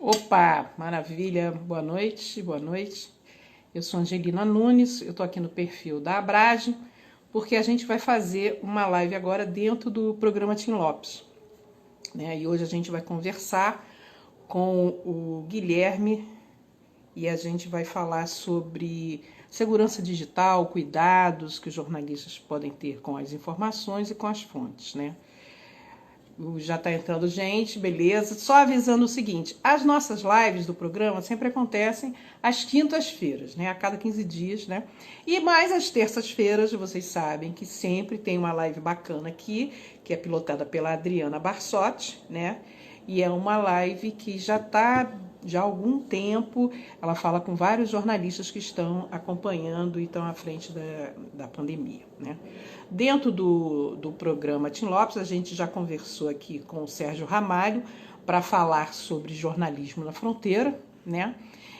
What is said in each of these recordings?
Opa, maravilha, boa noite, boa noite. Eu sou Angelina Nunes, eu tô aqui no perfil da Abrage, porque a gente vai fazer uma live agora dentro do programa Tim Lopes, né? E hoje a gente vai conversar com o Guilherme e a gente vai falar sobre segurança digital, cuidados que os jornalistas podem ter com as informações e com as fontes, né? Já está entrando gente, beleza. Só avisando o seguinte, as nossas lives do programa sempre acontecem às quintas-feiras, né? A cada 15 dias, né? E mais às terças-feiras, vocês sabem que sempre tem uma live bacana aqui, que é pilotada pela Adriana Barsotti, né? E é uma live que já está já há algum tempo, ela fala com vários jornalistas que estão acompanhando e estão à frente da pandemia, né? Dentro do programa Tim Lopes, a gente já conversou aqui com o Sérgio Ramalho para falar sobre jornalismo na fronteira, né?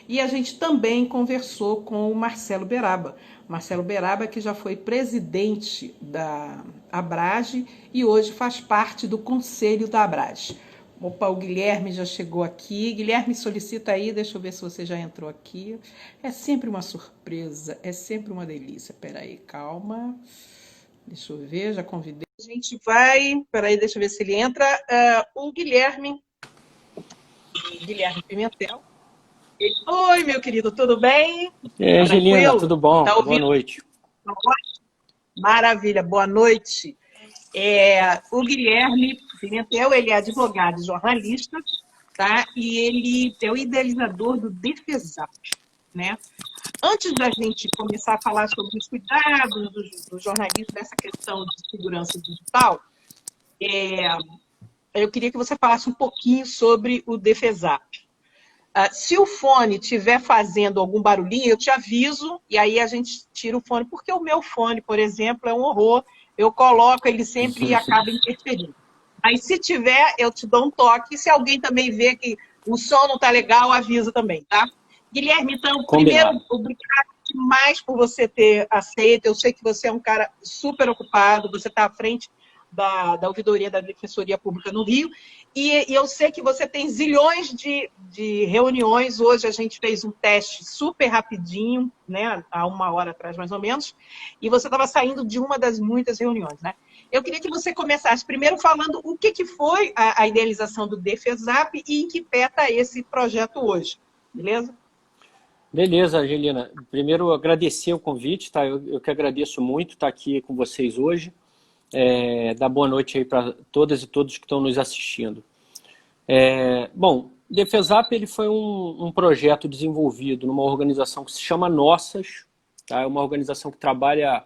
E a gente também conversou com o Marcelo Beraba. Marcelo Beraba, que já foi presidente da Abrage e hoje faz parte do conselho da Abrage. Opa, o Guilherme já chegou aqui. Guilherme, solicita aí, deixa eu ver se você já entrou aqui. É sempre uma surpresa, é sempre uma delícia. Peraí, calma. Deixa eu ver, já convidei. A gente vai. Peraí, deixa eu ver se ele entra. O Guilherme Pimentel. Oi, meu querido, tudo bem? E aí, Angelina, Tranquilo? tudo bom? Tá Boa ouvindo? noite. Maravilha, boa noite. O Guilherme Pimentel, ele é advogado e jornalista, tá? E ele é o idealizador do Defesap, né? Antes da gente começar a falar sobre os cuidados do jornalismo nessa questão de segurança digital, eu queria que você falasse um pouquinho sobre o Defesap. Se o fone estiver fazendo algum barulhinho, eu te aviso e aí a gente tira o fone, porque o meu fone, por exemplo, é um horror. Eu coloco ele sempre e acaba interferindo. Mas se tiver, eu te dou um toque. Se alguém também vê que o som não está legal, avisa também, tá? Guilherme, então, primeiro, Combinado. obrigado demais por você ter aceito. Eu sei que você é um cara super ocupado, você está à frente da Ouvidoria da Defensoria Pública no Rio, e eu sei que você tem zilhões de reuniões. Hoje a gente fez um teste super rapidinho, né, há uma hora atrás mais ou menos, e você estava saindo de uma das muitas reuniões, né? Eu queria que você começasse primeiro falando o que foi a idealização do Defesap e em que pé está esse projeto hoje, beleza? Beleza, Angelina. Primeiro, agradecer o convite, tá? Eu que agradeço muito estar aqui com vocês hoje. Dar boa noite aí para todas e todos que estão nos assistindo. Bom, o Defesap ele foi um projeto desenvolvido numa organização que se chama Nossas, tá? É uma organização que trabalha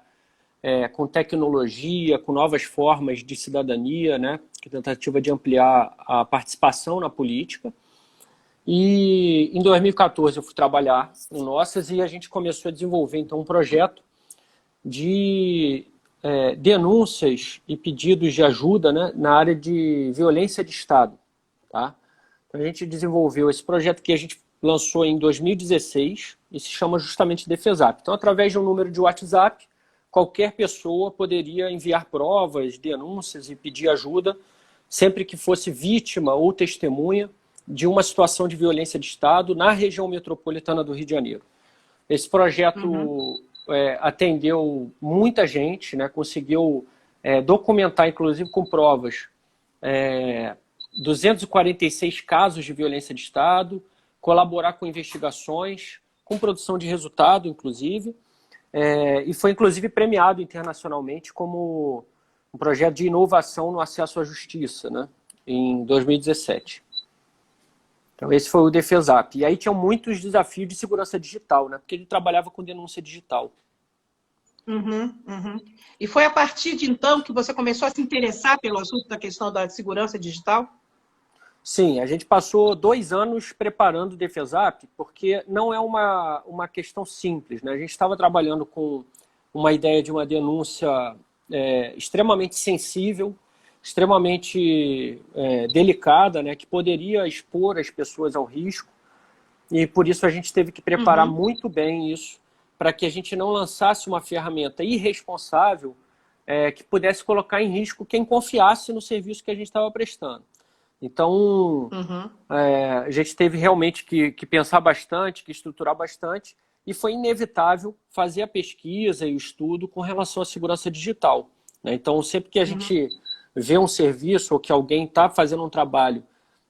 com tecnologia, com novas formas de cidadania, né? Que tentativa de ampliar a participação na política. E em 2014 eu fui trabalhar no Nossas e a gente começou a desenvolver então um projeto de denúncias e pedidos de ajuda, né, na área de violência de Estado. Tá? Então a gente desenvolveu esse projeto que a gente lançou em 2016 e se chama justamente Defesap. Então, através de um número de WhatsApp, qualquer pessoa poderia enviar provas, denúncias e pedir ajuda sempre que fosse vítima ou testemunha de uma situação de violência de Estado na região metropolitana do Rio de Janeiro. Esse projeto atendeu muita gente, né, conseguiu documentar, inclusive com provas, 246 casos de violência de Estado, colaborar com investigações, com produção de resultado, inclusive, e foi, inclusive, premiado internacionalmente como um projeto de inovação no acesso à justiça, né, em 2017. Então, esse foi o Defesap. E aí tinham muitos desafios de segurança digital, né? Porque ele trabalhava com denúncia digital. Uhum, uhum. E foi a partir de então que você começou a se interessar pelo assunto da questão da segurança digital? Sim, a gente passou 2 anos preparando o Defesap, porque não é uma questão simples, né? A gente estava trabalhando com uma ideia de uma denúncia extremamente sensível, extremamente delicada, né? Que poderia expor as pessoas ao risco. E por isso a gente teve que preparar Uhum. muito bem isso, para que a gente não lançasse uma ferramenta irresponsável que pudesse colocar em risco quem confiasse no serviço que a gente estava prestando. Então, a gente teve realmente que pensar bastante, que estruturar bastante, e foi inevitável fazer a pesquisa e o estudo com relação à segurança digital, né? Então, sempre que a gente vê um serviço ou que alguém está fazendo um trabalho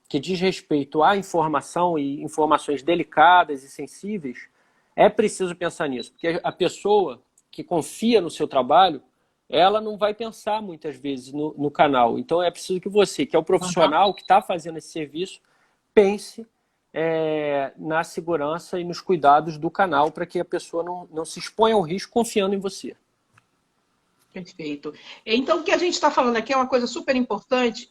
que diz respeito à informação e informações delicadas e sensíveis, é preciso pensar nisso, porque a pessoa que confia no seu trabalho, ela não vai pensar muitas vezes no canal. Então é preciso que você, que é o profissional que está fazendo esse serviço, pense na segurança e nos cuidados do canal para que a pessoa não se exponha ao risco confiando em você. Perfeito. Então, o que a gente está falando aqui é uma coisa super importante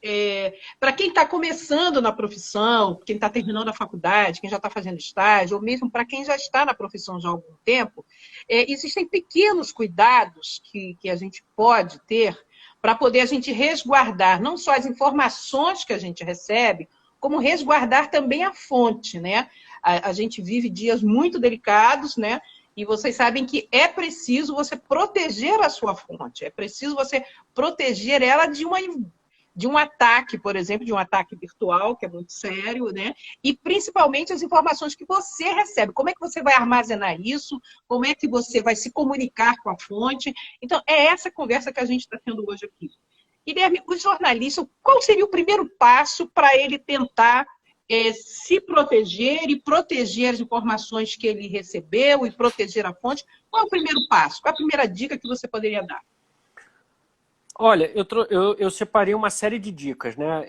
para quem está começando na profissão, quem está terminando a faculdade, quem já está fazendo estágio, ou mesmo para quem já está na profissão já há algum tempo, existem pequenos cuidados que a gente pode ter para poder a gente resguardar não só as informações que a gente recebe, como resguardar também a fonte, né? A gente vive dias muito delicados, né? E vocês sabem que é preciso você proteger a sua fonte, é preciso você proteger ela de um ataque, por exemplo, de um ataque virtual, que é muito sério, né? E principalmente as informações que você recebe. Como é que você vai armazenar isso? Como é que você vai se comunicar com a fonte? Então, é essa conversa que a gente está tendo hoje aqui. Guilherme, o jornalista, qual seria o primeiro passo para ele tentar se proteger e proteger as informações que ele recebeu e proteger a fonte? Qual é o primeiro passo? Qual é a primeira dica que você poderia dar? Olha, eu separei uma série de dicas, né?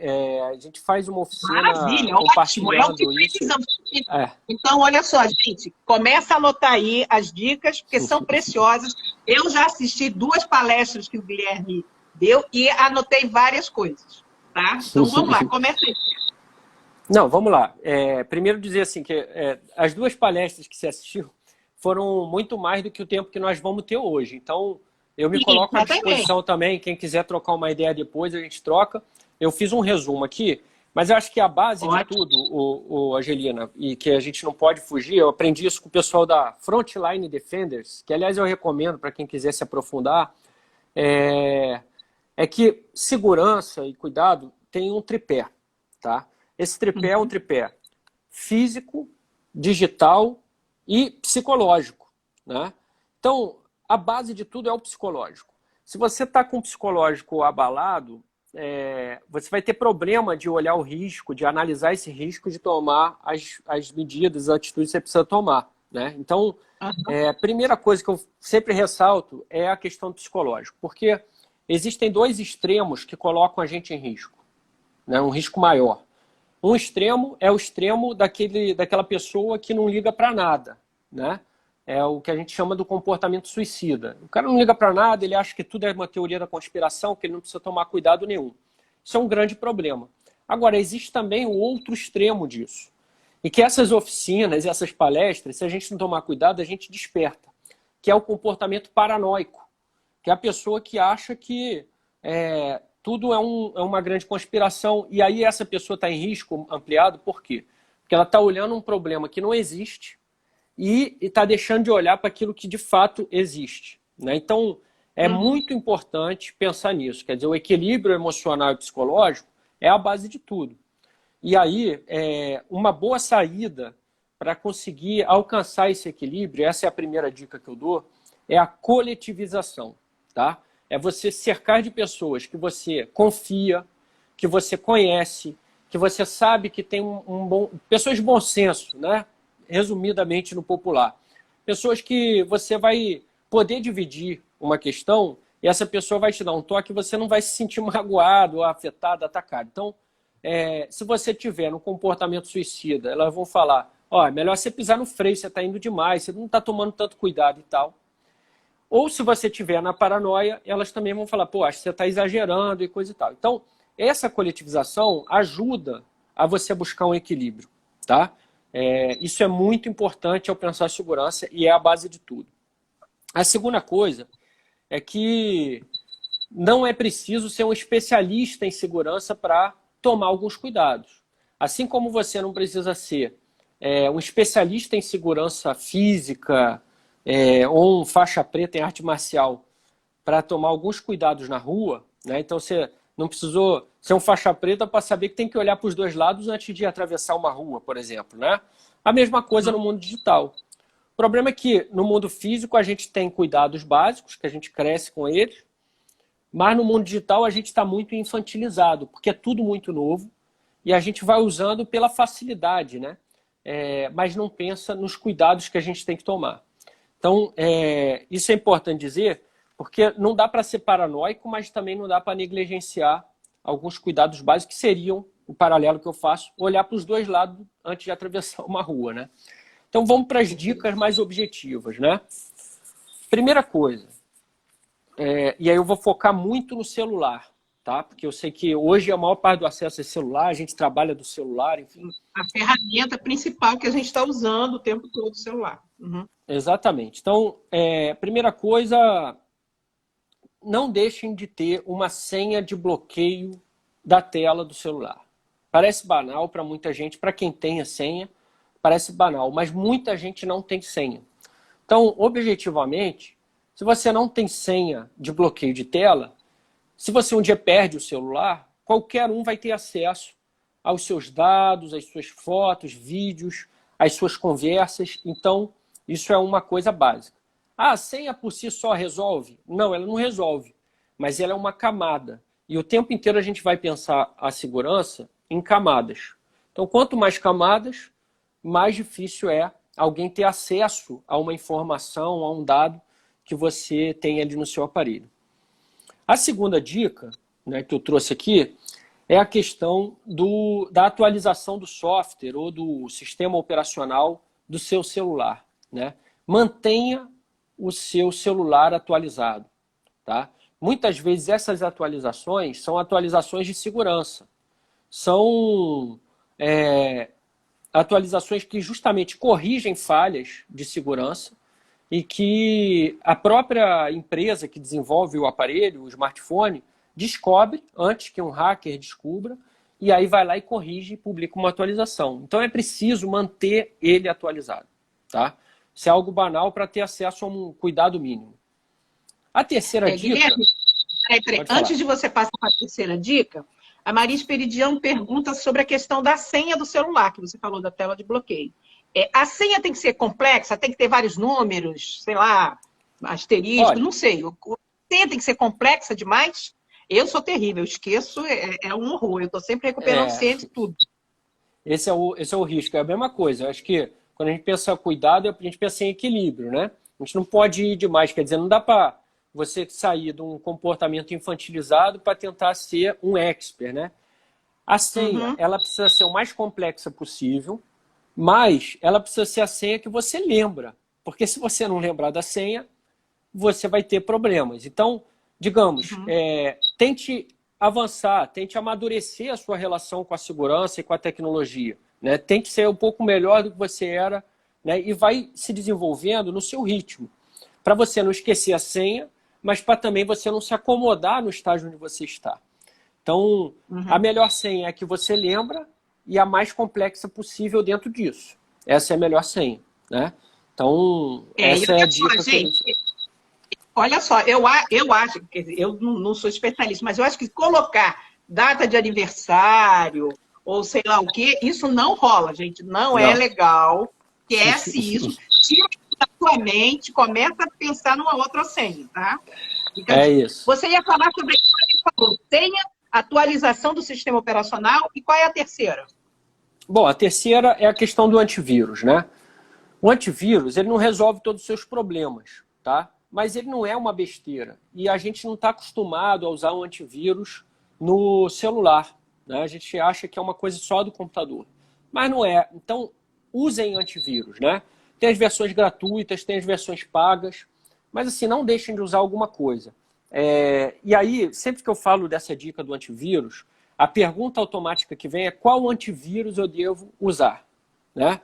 A gente faz uma oficina Maravilha, compartilhando ótimo, é o que precisamos. isso. Então, olha só, gente, começa a anotar aí as dicas, porque são preciosas. Eu já assisti 2 palestras que o Guilherme deu e anotei várias coisas, tá? Então, vamos lá, começa aí. Não, vamos lá. Primeiro dizer assim que as 2 palestras que você assistiu foram muito mais do que o tempo que nós vamos ter hoje. Então, eu me coloco à disposição também. Quem quiser trocar uma ideia depois, a gente troca. Eu fiz um resumo aqui, mas eu acho que a base de tudo, Angelina, e que a gente não pode fugir, eu aprendi isso com o pessoal da Frontline Defenders, que, aliás, eu recomendo para quem quiser se aprofundar, é que segurança e cuidado tem um tripé, tá? Esse tripé é um tripé físico, digital e psicológico, né? Então, a base de tudo é o psicológico. Se você está com o psicológico abalado, você vai ter problema de olhar o risco, de analisar esse risco, de tomar as medidas, as atitudes que você precisa tomar, né? Então, a primeira coisa que eu sempre ressalto é a questão do psicológico, porque existem 2 extremos que colocam a gente em risco, né? Um risco maior. Um extremo é o extremo daquela pessoa que não liga para nada, né? É o que a gente chama do comportamento suicida. O cara não liga para nada, ele acha que tudo é uma teoria da conspiração, que ele não precisa tomar cuidado nenhum. Isso é um grande problema. Agora, existe também o outro extremo disso. E que essas oficinas, essas palestras, se a gente não tomar cuidado, a gente desperta. Que é o comportamento paranoico. Que é a pessoa que acha que tudo é uma grande conspiração. E aí essa pessoa está em risco ampliado, por quê? Porque ela está olhando um problema que não existe e está deixando de olhar para aquilo que de fato existe, né? Então, é muito importante pensar nisso. Quer dizer, o equilíbrio emocional e psicológico é a base de tudo. E aí, uma boa saída para conseguir alcançar esse equilíbrio, essa é a primeira dica que eu dou, é a coletivização, tá? É você cercar de pessoas que você confia, que você conhece, que você sabe que tem pessoas de bom senso, né? Resumidamente no popular. Pessoas que você vai poder dividir uma questão e essa pessoa vai te dar um toque e você não vai se sentir magoado, afetado, atacado. Então, se você tiver um comportamento suicida, elas vão falar, é melhor você pisar no freio, você está indo demais, você não está tomando tanto cuidado e tal. Ou se você tiver na paranoia, elas também vão falar, acho que você está exagerando e coisa e tal. Então, essa coletivização ajuda a você buscar um equilíbrio, tá? Isso é muito importante ao pensar segurança e é a base de tudo. A segunda coisa é que não é preciso ser um especialista em segurança para tomar alguns cuidados. Assim como você não precisa ser um especialista em segurança física ou um faixa preta em arte marcial para tomar alguns cuidados na rua, né? Então você Não precisou ser um faixa preta para saber que tem que olhar para os dois lados antes de atravessar uma rua, por exemplo, né? A mesma coisa no mundo digital. O problema é que no mundo físico a gente tem cuidados básicos, que a gente cresce com eles, mas no mundo digital a gente está muito infantilizado, porque é tudo muito novo e a gente vai usando pela facilidade, né? Mas não pensa nos cuidados que a gente tem que tomar. Então, isso é importante dizer, porque não dá para ser paranoico, mas também não dá para negligenciar alguns cuidados básicos que seriam, o paralelo que eu faço, olhar para os dois lados antes de atravessar uma rua, né? Então vamos para as dicas mais objetivas, né? Primeira coisa, e aí eu vou focar muito no celular, tá? Porque eu sei que hoje a maior parte do acesso é celular, a gente trabalha do celular, enfim. A ferramenta principal que a gente está usando o tempo todo, o celular. Uhum. Exatamente. Então, primeira coisa, não deixem de ter uma senha de bloqueio da tela do celular. Parece banal para muita gente, para quem tem a senha, parece banal, mas muita gente não tem senha. Então, objetivamente, se você não tem senha de bloqueio de tela, se você um dia perde o celular, qualquer um vai ter acesso aos seus dados, às suas fotos, vídeos, às suas conversas. Então, isso é uma coisa básica. A senha por si só resolve? Não, ela não resolve, mas ela é uma camada. E o tempo inteiro a gente vai pensar a segurança em camadas. Então, quanto mais camadas, mais difícil é alguém ter acesso a uma informação, a um dado que você tem ali no seu aparelho. A segunda dica, né, que eu trouxe aqui é a questão da atualização do software ou do sistema operacional do seu celular, né? Mantenha o seu celular atualizado, tá? Muitas vezes essas atualizações são atualizações de segurança. São atualizações que justamente corrigem falhas de segurança e que a própria empresa que desenvolve o aparelho, o smartphone, descobre antes que um hacker descubra e aí vai lá e corrige e publica uma atualização. Então é preciso manter ele atualizado, tá? Isso é algo banal para ter acesso a um cuidado mínimo. A terceira dica... Guilherme, peraí. Antes de você passar para a terceira dica, a Maria Esperidião pergunta sobre a questão da senha do celular, que você falou da tela de bloqueio. A senha tem que ser complexa? Tem que ter vários números? Sei lá, asterisco? Olha, não sei. A senha tem que ser complexa demais? Eu sou terrível, eu esqueço, é um horror. Eu estou sempre recuperando senha de tudo. Esse é o risco, é a mesma coisa. Eu acho que quando a gente pensa em cuidado, a gente pensa em equilíbrio, né? A gente não pode ir demais, quer dizer, não dá para você sair de um comportamento infantilizado para tentar ser um expert, né? A senha, ela precisa ser o mais complexa possível, mas ela precisa ser a senha que você lembra. Porque se você não lembrar da senha, você vai ter problemas. Então, digamos, tente avançar, tente amadurecer a sua relação com a segurança e com a tecnologia, né? Tente ser um pouco melhor do que você era, né? E vai se desenvolvendo no seu ritmo. Para você não esquecer a senha, mas para também você não se acomodar no estágio onde você está. Então, a melhor senha é a que você lembra e a mais complexa possível dentro disso. Essa é a melhor senha, né? Então, essa é a dica que eu... Olha só, eu acho, quer dizer, eu não sou especialista, mas eu acho que colocar data de aniversário ou sei lá o quê, isso não rola, gente. Não é legal. Esquece isso. Tira da sua mente, começa a pensar numa outra senha, tá? Então, isso. Você ia falar sobre isso que a gente falou. Senha, atualização do sistema operacional. E qual é a terceira? Bom, a terceira é a questão do antivírus, né? O antivírus, ele não resolve todos os seus problemas, tá? Mas ele não é uma besteira. E a gente não está acostumado a usar um antivírus no celular, né? A gente acha que é uma coisa só do computador. Mas não é. Então, usem antivírus, né? Tem as versões gratuitas, tem as versões pagas. Mas assim, não deixem de usar alguma coisa. E aí, sempre que eu falo dessa dica do antivírus, a pergunta automática que vem é qual antivírus eu devo usar, né?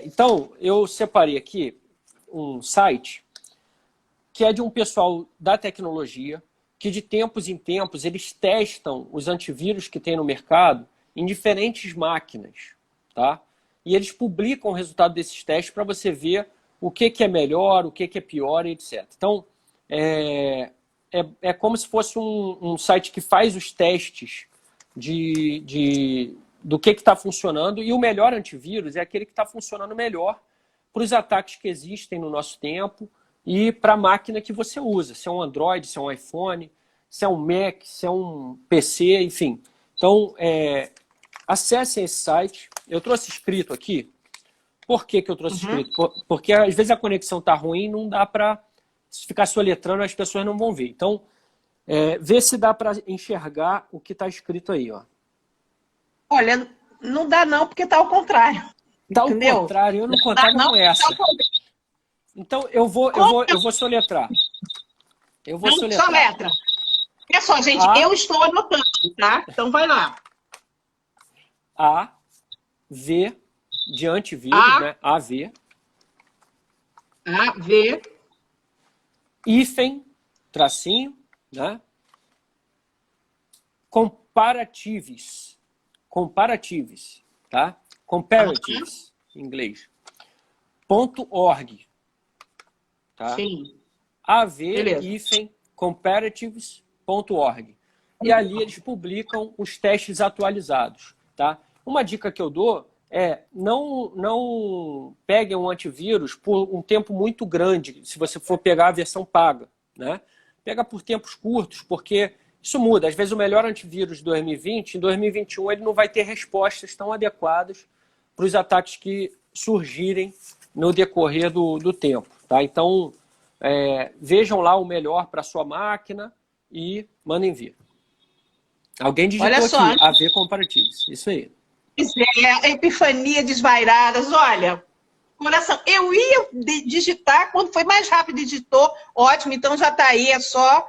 Então, eu separei aqui um site que é de um pessoal da tecnologia, que de tempos em tempos eles testam os antivírus que tem no mercado em diferentes máquinas, tá? E eles publicam o resultado desses testes para você ver o que é melhor, o que é pior, etc. Então, é é como se fosse um site que faz os testes do que está funcionando, e o melhor antivírus é aquele que está funcionando melhor para os ataques que existem no nosso tempo e para a máquina que você usa, se é um Android, se é um iPhone, se é um Mac, se é um PC, enfim. Então, acessem esse site. Eu trouxe escrito aqui. Por que eu trouxe escrito? Porque às vezes a conexão está ruim, não dá para ficar soletrando, as pessoas não vão ver. Então, vê se dá para enxergar o que está escrito aí, ó. Olha, não dá não, porque está ao contrário. Está ao contrário, eu não contava com essa. Então, eu vou soletrar. Eu vou soletrar. Soletra. Olha só, gente, eu estou anotando, tá? Então, vai lá. A, V, de antivírus, né? AV. AV. Hífen, tracinho, né? Comparatives. Comparatives, tá? Comparatives, em inglês. .org, tá? Sim. av-comparatives.org. E ali eles publicam os testes atualizados, tá? Uma dica que eu dou é não peguem um antivírus por um tempo muito grande, se você for pegar a versão paga, né? Pega por tempos curtos, porque isso muda. Às vezes o melhor antivírus de 2020, em 2021 ele não vai ter respostas tão adequadas para os ataques que surgirem no decorrer do tempo, tá? Então, vejam lá o melhor para a sua máquina e mandem ver. Alguém digitou aqui, AV Comparatives. Isso aí. A epifania desvairadas. Olha, coração, eu ia digitar, quando foi mais rápido digitou, ótimo, então já está aí, é só...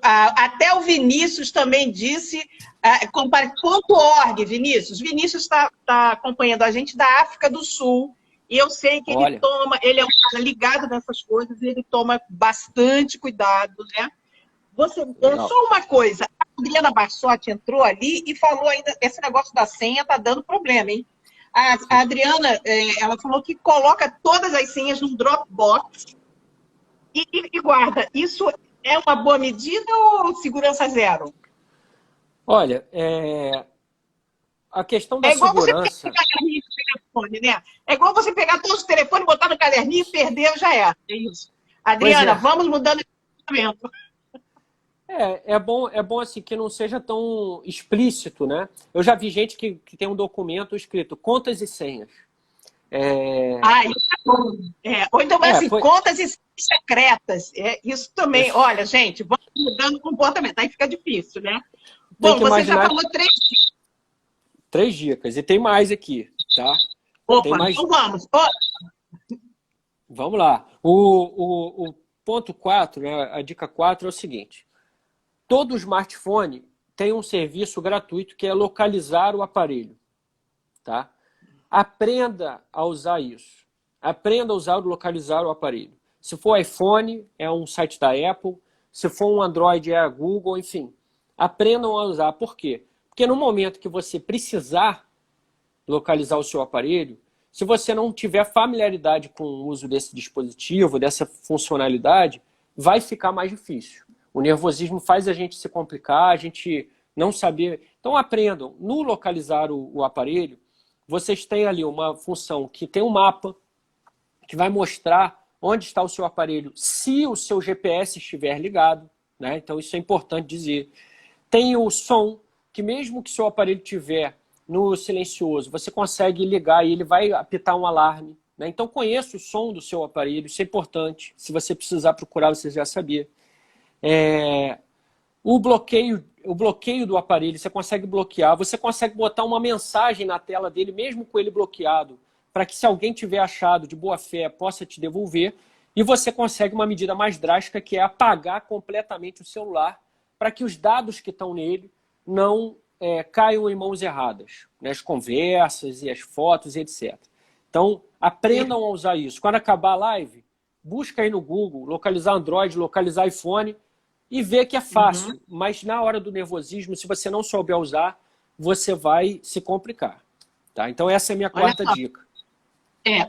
Até o Vinícius também disse, .org, Vinícius. Vinícius está acompanhando a gente da África do Sul, e eu sei que ele é um cara ligado nessas coisas, e ele toma bastante cuidado, né? Só uma coisa, a Adriana Barsotti entrou ali e falou ainda, esse negócio da senha está dando problema, hein? A Adriana, ela falou que coloca todas as senhas num Dropbox e guarda. Isso é uma boa medida ou segurança zero? Olha, a questão da segurança... Você pegar caderninho de telefone, né? É igual você pegar todos os telefones, botar no caderninho, perder, já é. É isso. Adriana, vamos mudando o pensamento. É bom assim, que não seja tão explícito, né? Eu já vi gente que tem um documento escrito contas e senhas. Isso é bom. Ou então vai assim, contas e senhas secretas. Isso também. Olha, gente, vamos mudando o comportamento. Aí fica difícil, né? Bom, você já falou 3 dicas. 3 dicas. E tem mais aqui, tá? Opa, tem mais... então vamos. Vamos lá. O ponto 4, né, a dica 4 é o seguinte. Todo smartphone tem um serviço gratuito que é localizar o aparelho, tá? Aprenda a usar isso. Aprenda a usar o localizar o aparelho. Se for iPhone, é um site da Apple. Se for um Android, é a Google, enfim. Aprendam a usar. Por quê? Porque no momento que você precisar localizar o seu aparelho, se você não tiver familiaridade com o uso desse dispositivo, dessa funcionalidade, vai ficar mais difícil. O nervosismo faz a gente se complicar, a gente não saber. Então aprendam. No localizar o aparelho, vocês têm ali uma função que tem um mapa que vai mostrar onde está o seu aparelho se o seu GPS estiver ligado, né? Então isso é importante dizer. Tem o som, que mesmo que seu aparelho estiver no silencioso, você consegue ligar e ele vai apitar um alarme, né? Então conheça o som do seu aparelho, isso é importante. Se você precisar procurar, você já sabia. O bloqueio do aparelho, você consegue bloquear, você consegue botar uma mensagem na tela dele, mesmo com ele bloqueado, para que se alguém tiver achado de boa fé, possa te devolver, e você consegue uma medida mais drástica, que é apagar completamente o celular, para que os dados que estão nele não caiam em mãos erradas, né? As conversas e as fotos, etc. Então, aprendam a usar isso. Quando acabar a live, busca aí no Google, localizar Android, localizar iPhone, e vê que é fácil, mas na hora do nervosismo, se você não souber usar, você vai se complicar. Tá? Então essa é a minha quarta dica.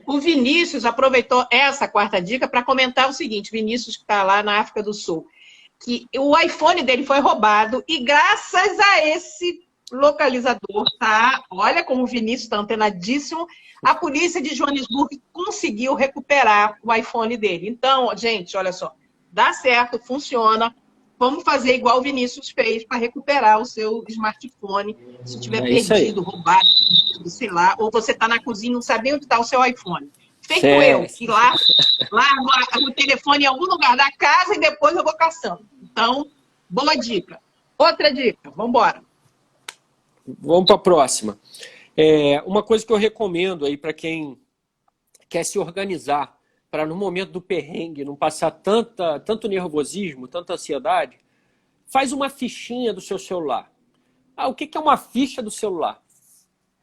O Vinícius aproveitou essa quarta dica para comentar o seguinte, Vinícius que está lá na África do Sul. que o iPhone dele foi roubado e graças a esse localizador, tá? Olha como o Vinícius está antenadíssimo, a polícia de Joanesburgo conseguiu recuperar o iPhone dele. Então, gente, olha só, dá certo, funciona. Vamos fazer igual o Vinícius fez para recuperar o seu smartphone, se tiver É isso aí. perdido, roubado, sei lá, ou você está na cozinha e não sabe onde está o seu iPhone. Feito eu, Certo. que lá no telefone em algum lugar da casa e depois eu vou caçando. Então, boa dica. Outra dica, vamos embora. Vamos para a próxima. Uma coisa que eu recomendo aí para quem quer se organizar, para no momento do perrengue não passar tanto nervosismo, tanta ansiedade, faz uma fichinha do seu celular. O que é uma ficha do celular?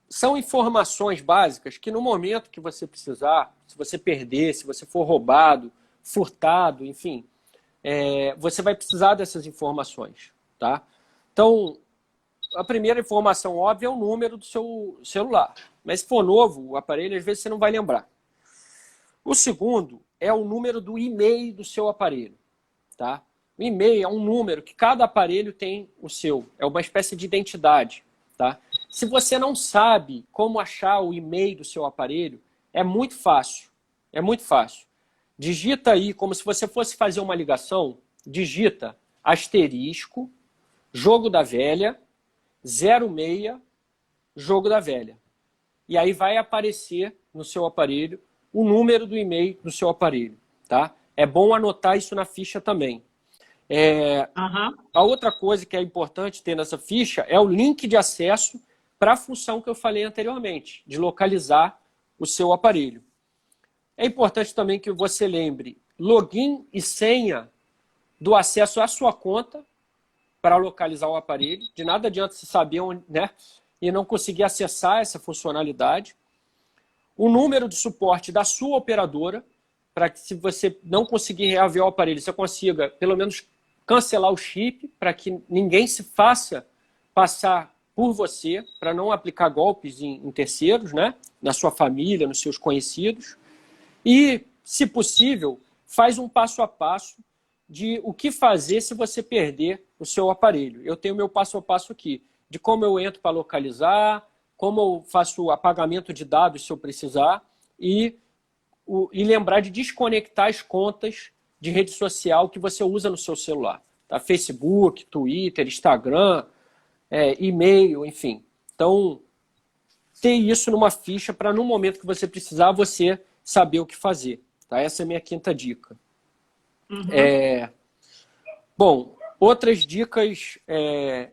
São informações básicas que no momento que você precisar, se você perder, se você for roubado, furtado, enfim, você vai precisar dessas informações, tá? Então, a primeira informação óbvia é o número do seu celular. Mas se for novo o aparelho, às vezes você não vai lembrar. O segundo é o número do e-mail do seu aparelho, tá? O e-mail é um número que cada aparelho tem o seu. É uma espécie de identidade, tá? Se você não sabe como achar o e-mail do seu aparelho, é muito fácil. É muito fácil. Digita aí, como se você fosse fazer uma ligação, digita asterisco, jogo da velha, 06, jogo da velha. E aí vai aparecer no seu aparelho o número do e-mail do seu aparelho, tá? É bom anotar isso na ficha também. A outra coisa que é importante ter nessa ficha é o link de acesso para a função que eu falei anteriormente, de localizar o seu aparelho. É importante também que você lembre login e senha do acesso à sua conta para localizar o aparelho. De nada adianta você saber onde, né, e não conseguir acessar essa funcionalidade. O número de suporte da sua operadora, para que se você não conseguir reaver o aparelho, você consiga pelo menos cancelar o chip, para que ninguém se faça passar por você, para não aplicar golpes em terceiros, né, na sua família, nos seus conhecidos. E, se possível, faz um passo a passo de o que fazer se você perder o seu aparelho. Eu tenho meu passo a passo aqui, de como eu entro para localizar, como eu faço o apagamento de dados se eu precisar, e lembrar de desconectar as contas de rede social que você usa no seu celular. Tá? Facebook, Twitter, Instagram, e-mail, enfim. Então, ter isso numa ficha para no momento que você precisar, você saber o que fazer. Tá? Essa é a minha quinta dica. Bom, outras dicas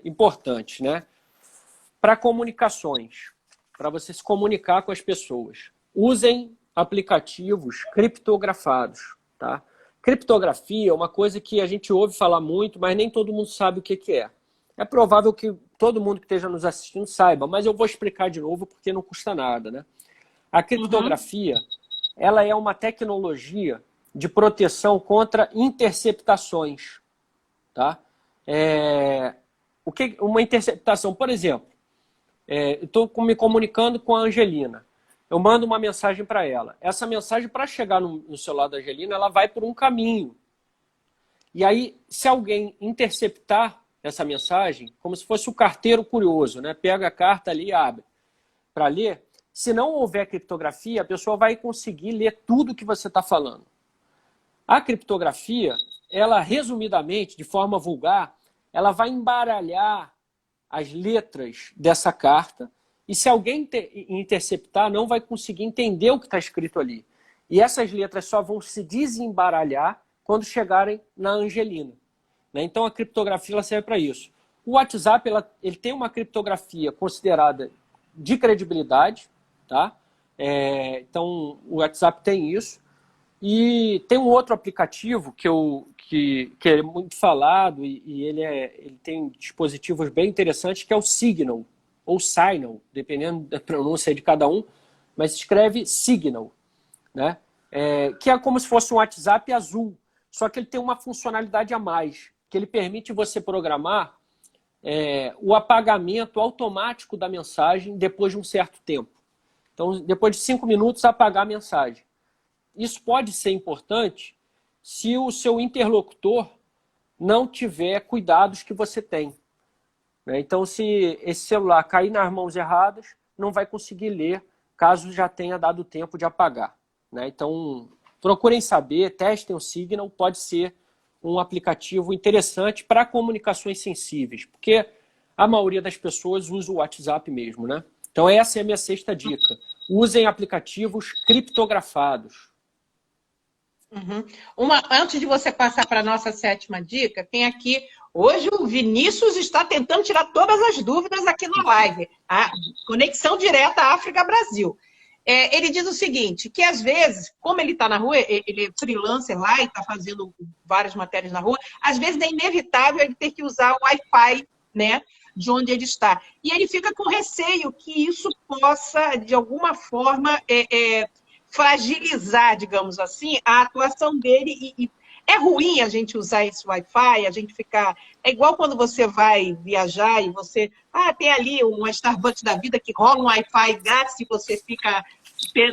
importantes, né? Para comunicações, para você se comunicar com as pessoas. Usem aplicativos criptografados, tá? Criptografia é uma coisa que a gente ouve falar muito, mas nem todo mundo sabe o que é. É provável que todo mundo que esteja nos assistindo saiba, mas eu vou explicar de novo porque não custa nada, né? A criptografia, ela é uma tecnologia de proteção contra interceptações, tá? Uma interceptação, por exemplo, eu estou me comunicando com a Angelina. Eu mando uma mensagem para ela. Essa mensagem, para chegar no celular da Angelina, ela vai por um caminho. E aí, se alguém interceptar essa mensagem, como se fosse o carteiro curioso, né? Pega a carta ali e abre para ler. Se não houver criptografia, a pessoa vai conseguir ler tudo que você está falando. A criptografia, ela, resumidamente, de forma vulgar, ela vai embaralhar as letras dessa carta e se alguém interceptar, não vai conseguir entender o que está escrito ali. E essas letras só vão se desembaralhar quando chegarem na Angelina. Né? Então, a criptografia ela serve para isso. O WhatsApp ele tem uma criptografia considerada de credibilidade, tá? Então, o WhatsApp tem isso. E tem um outro aplicativo que é muito falado e ele tem dispositivos bem interessantes, que é o Signal, ou Signal, dependendo da pronúncia de cada um, mas escreve Signal, né? Que é como se fosse um WhatsApp azul, só que ele tem uma funcionalidade a mais, que ele permite você programar o apagamento automático da mensagem depois de um certo tempo. Então, depois de 5 minutos, apagar a mensagem. Isso pode ser importante se o seu interlocutor não tiver cuidados que você tem, né? Então, se esse celular cair nas mãos erradas, não vai conseguir ler, caso já tenha dado tempo de apagar, né? Então, procurem saber, testem o Signal, pode ser um aplicativo interessante para comunicações sensíveis, porque a maioria das pessoas usa o WhatsApp mesmo, né? Então, essa é a minha sexta dica. Usem aplicativos criptografados. Uhum. Antes de você passar para a nossa sétima dica, tem aqui. Hoje o Vinícius está tentando tirar todas as dúvidas aqui na live. A conexão direta África-Brasil. Ele diz o seguinte, que às vezes, como ele está na rua, ele é freelancer lá e está fazendo várias matérias na rua, às vezes é inevitável ele ter que usar o Wi-Fi, né, de onde ele está. E ele fica com receio que isso possa, de alguma forma, fragilizar, digamos assim, a atuação dele. É ruim a gente usar esse Wi-Fi, a gente ficar... É igual quando você vai viajar e você... tem ali uma Starbucks da vida que rola um Wi-Fi grátis e você fica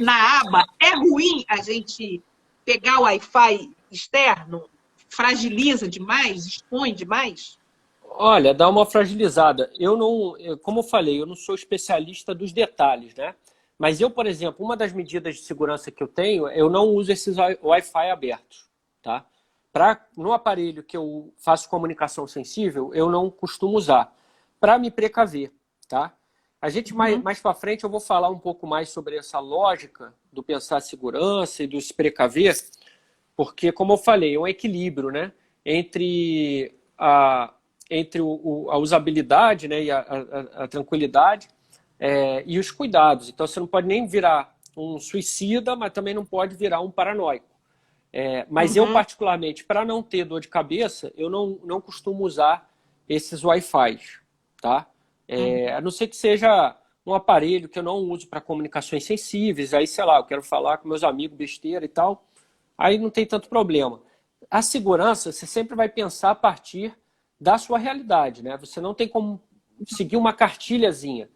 na aba. É ruim a gente pegar o Wi-Fi externo? Fragiliza demais? Expõe demais? Olha, dá uma fragilizada. Como eu falei, eu não sou especialista dos detalhes, né? Mas eu, por exemplo, uma das medidas de segurança que eu tenho, eu não uso esses Wi-Fi abertos, tá? No aparelho que eu faço comunicação sensível, eu não costumo usar, para me precaver, tá? A gente, mais para frente, eu vou falar um pouco mais sobre essa lógica do pensar segurança e do se precaver, porque, como eu falei, é um equilíbrio, né? Entre a usabilidade, né, e a tranquilidade e os cuidados. Então, você não pode nem virar um suicida, mas também não pode virar um paranoico. Mas eu, particularmente, para não ter dor de cabeça, eu não costumo usar esses Wi-Fi, tá? A não ser que seja um aparelho que eu não uso para comunicações sensíveis, aí, sei lá, eu quero falar com meus amigos besteira e tal, aí não tem tanto problema. A segurança, você sempre vai pensar a partir da sua realidade, né? Você não tem como seguir uma cartilhazinha.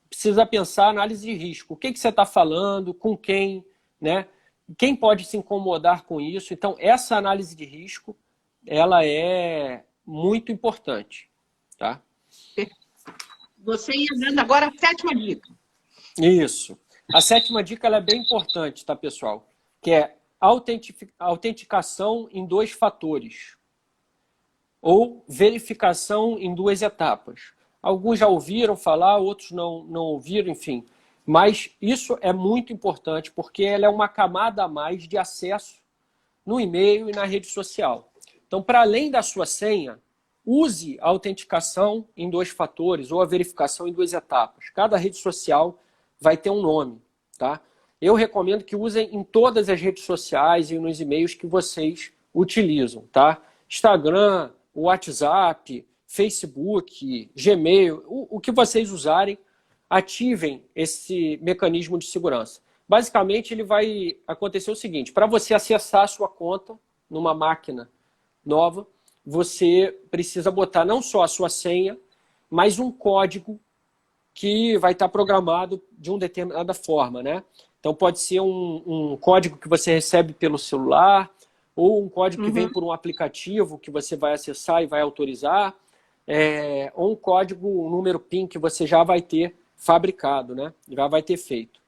Precisa pensar análise de risco. O que você está falando, com quem, né? Quem pode se incomodar com isso? Então, essa análise de risco, ela é muito importante, tá? Você ia dando agora a sétima dica. Isso. A sétima dica ela é bem importante, tá, pessoal? Que é autenticação em 2 fatores. Ou verificação em 2 etapas. Alguns já ouviram falar, outros não ouviram, enfim. Mas isso é muito importante porque ela é uma camada a mais de acesso no e-mail e na rede social. Então, para além da sua senha, use a autenticação em 2 fatores ou a verificação em 2 etapas. Cada rede social vai ter um nome, tá? Eu recomendo que usem em todas as redes sociais e nos e-mails que vocês utilizam, tá? Instagram, WhatsApp, Facebook, Gmail, o que vocês usarem, ativem esse mecanismo de segurança. Basicamente, ele vai acontecer o seguinte, para você acessar a sua conta numa máquina nova, você precisa botar não só a sua senha, mas um código que vai estar programado de uma determinada forma, né? Então, pode ser um código que você recebe pelo celular, ou um código que vem por um aplicativo que você vai acessar e vai autorizar, ou um código, um número PIN que você já vai ter fabricado, né? Já vai ter feito.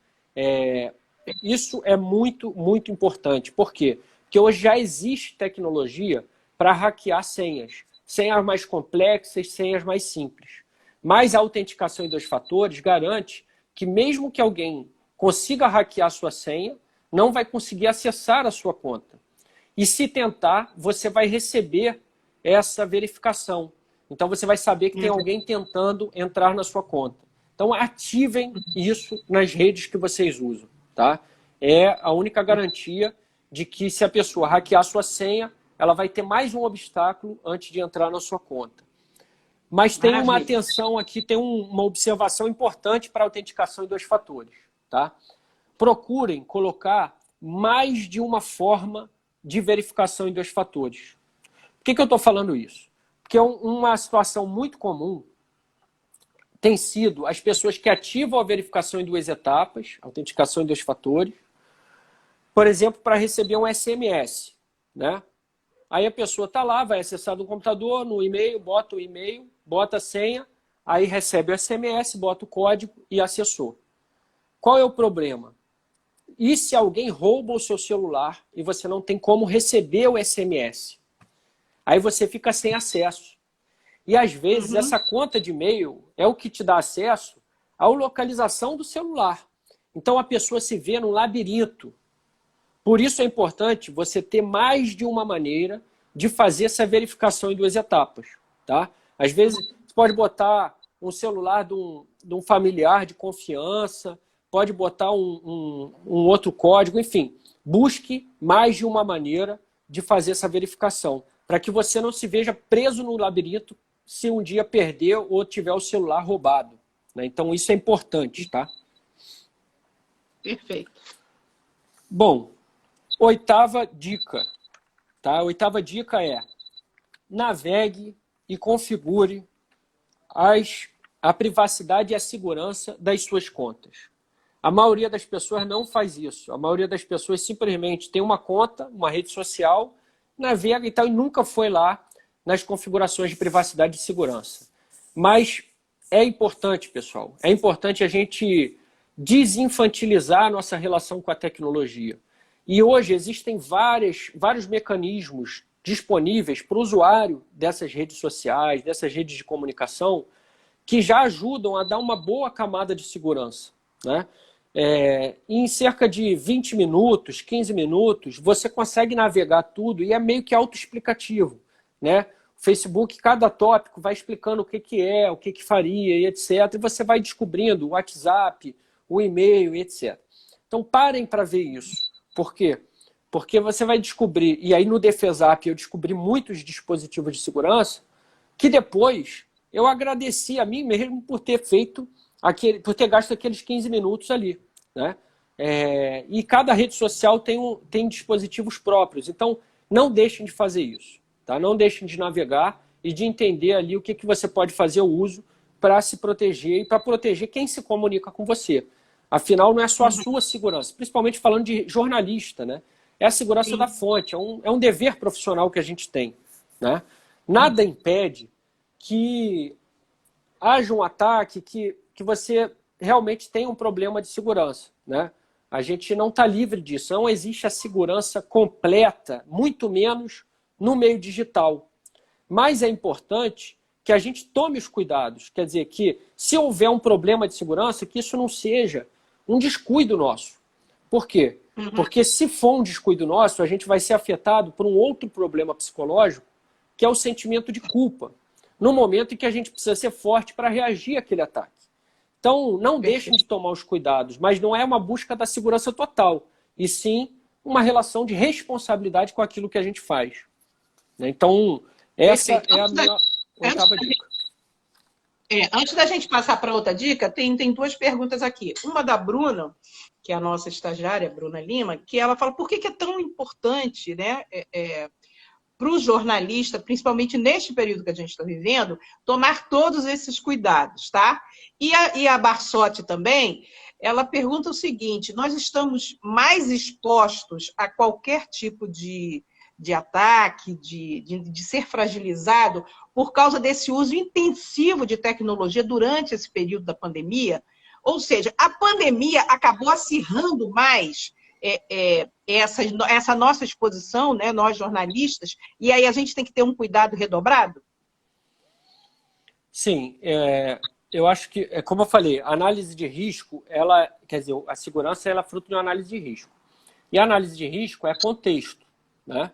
Isso é muito, muito importante. Por quê? Porque hoje já existe tecnologia para hackear senhas. Senhas mais complexas, senhas mais simples. Mas a autenticação em 2 fatores garante que mesmo que alguém consiga hackear a sua senha, não vai conseguir acessar a sua conta. E se tentar, você vai receber essa verificação. Então você vai saber que tem alguém tentando entrar na sua conta. Então ativem isso nas redes que vocês usam, tá? É a única garantia de que se a pessoa hackear a sua senha, ela vai ter mais um obstáculo antes de entrar na sua conta. Mas tem uma atenção aqui, tem uma observação importante para a autenticação em 2 fatores, tá? Procurem colocar mais de uma forma de verificação em 2 fatores. Por que eu estou falando isso? Porque uma situação muito comum tem sido as pessoas que ativam a verificação em 2 etapas, autenticação em 2 fatores, por exemplo, para receber um SMS, né? Aí a pessoa está lá, vai acessar no computador, no e-mail, bota o e-mail, bota a senha, aí recebe o SMS, bota o código e acessou. Qual é o problema? E se alguém rouba o seu celular e você não tem como receber o SMS? Aí você fica sem acesso. E às vezes essa conta de e-mail é o que te dá acesso à localização do celular. Então a pessoa se vê num labirinto. Por isso é importante você ter mais de uma maneira de fazer essa verificação em 2 etapas. Tá? Às vezes você pode botar um celular de um familiar de confiança, pode botar um outro código, enfim. Busque mais de uma maneira de fazer essa verificação, para que você não se veja preso no labirinto se um dia perder ou tiver o celular roubado. Né? Então isso é importante, tá? Perfeito. Bom, 8ª dica. Tá? A 8ª dica é: navegue e configure a privacidade e a segurança das suas contas. A maioria das pessoas não faz isso. A maioria das pessoas simplesmente tem uma conta, uma rede social, navega e tal, e nunca foi lá nas configurações de privacidade e segurança. Mas é importante, pessoal, é importante a gente desinfantilizar a nossa relação com a tecnologia. E hoje existem vários mecanismos disponíveis para o usuário dessas redes sociais, dessas redes de comunicação, que já ajudam a dar uma boa camada de segurança. Né? Em cerca de 20 minutos, 15 minutos, você consegue navegar tudo e é meio que autoexplicativo. Né? O Facebook, cada tópico, vai explicando o que é, o que faria, e etc. E você vai descobrindo o WhatsApp, o e-mail, e etc. Então parem para ver isso. Por quê? Porque você vai descobrir, e aí no Defesap eu descobri muitos dispositivos de segurança, que depois eu agradeci a mim mesmo por ter por ter gasto aqueles 15 minutos ali. Né? E cada rede social tem dispositivos próprios. Então, não deixem de fazer isso. Tá? Não deixem de navegar e de entender ali o que você pode fazer o uso para se proteger e para proteger quem se comunica com você. Afinal, não é só a sua segurança, principalmente falando de jornalista. Né? É a segurança da fonte, é um dever profissional que a gente tem. Né? Nada impede que haja um ataque, que você realmente tenha um problema de segurança. Né? A gente não está livre disso, não existe a segurança completa, muito menos no meio digital. Mas é importante que a gente tome os cuidados, quer dizer, que se houver um problema de segurança, que isso não seja um descuido nosso. Por quê? Porque se for um descuido nosso, a gente vai ser afetado por um outro problema psicológico, que é o sentimento de culpa, no momento em que a gente precisa ser forte para reagir àquele ataque. Então, não deixem de tomar os cuidados, mas não é uma busca da segurança total, e sim uma relação de responsabilidade com aquilo que a gente faz. Então, essa é a minha 8ª dica. Antes da gente passar para outra dica, tem 2 perguntas aqui. Uma da Bruna, que é a nossa estagiária, Bruna Lima, que ela fala por que é tão importante, né, para o jornalista, principalmente neste período que a gente está vivendo, tomar todos esses cuidados, tá? E a Barsotti também, ela pergunta o seguinte: nós estamos mais expostos a qualquer tipo de ataque, de ser fragilizado por causa desse uso intensivo de tecnologia durante esse período da pandemia? Ou seja, a pandemia acabou acirrando mais essa nossa exposição, né, nós jornalistas, e aí a gente tem que ter um cuidado redobrado? Sim, eu acho que, como eu falei, a análise de risco, quer dizer, a segurança ela é fruto de uma análise de risco. E a análise de risco é contexto. Né?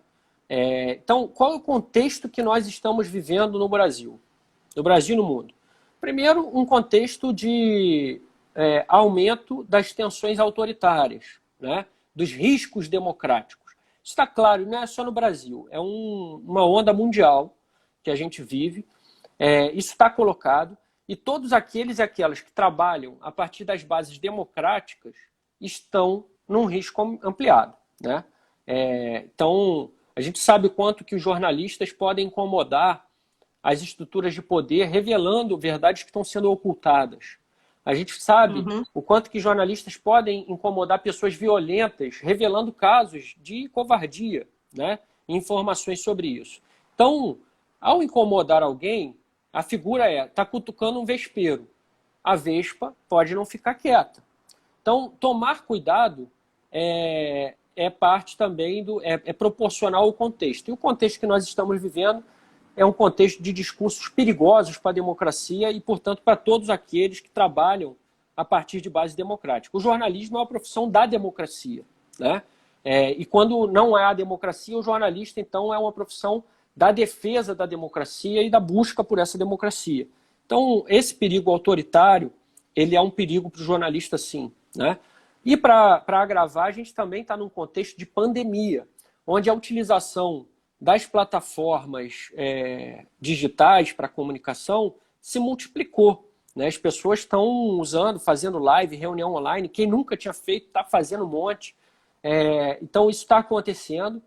Então, qual é o contexto que nós estamos vivendo no Brasil? No Brasil e no mundo? Primeiro, um contexto de aumento das tensões autoritárias, né? Dos riscos democráticos. Isso está claro, não é só no Brasil, é uma onda mundial que a gente vive. Isso está colocado, e todos aqueles e aquelas que trabalham a partir das bases democráticas estão num risco ampliado. Né? Então, a gente sabe o quanto que os jornalistas podem incomodar as estruturas de poder, revelando verdades que estão sendo ocultadas. A gente sabe o quanto que jornalistas podem incomodar pessoas violentas, revelando casos de covardia, né? informações sobre isso. Então, ao incomodar alguém, a figura está cutucando um vespeiro. A vespa pode não ficar quieta. Então, tomar cuidado é parte também é proporcional ao contexto. E o contexto que nós estamos vivendo é um contexto de discursos perigosos para a democracia e, portanto, para todos aqueles que trabalham a partir de base democrática. O jornalismo é uma profissão da democracia, né? E quando não é a democracia, o jornalista, então, é uma profissão da defesa da democracia e da busca por essa democracia. Então, esse perigo autoritário, ele é um perigo para o jornalista, sim, né? E para agravar, a gente também está num contexto de pandemia, onde a utilização das plataformas digitais para comunicação se multiplicou, né? As pessoas estão usando, fazendo live, reunião online. Quem nunca tinha feito está fazendo um monte. Então, isso está acontecendo.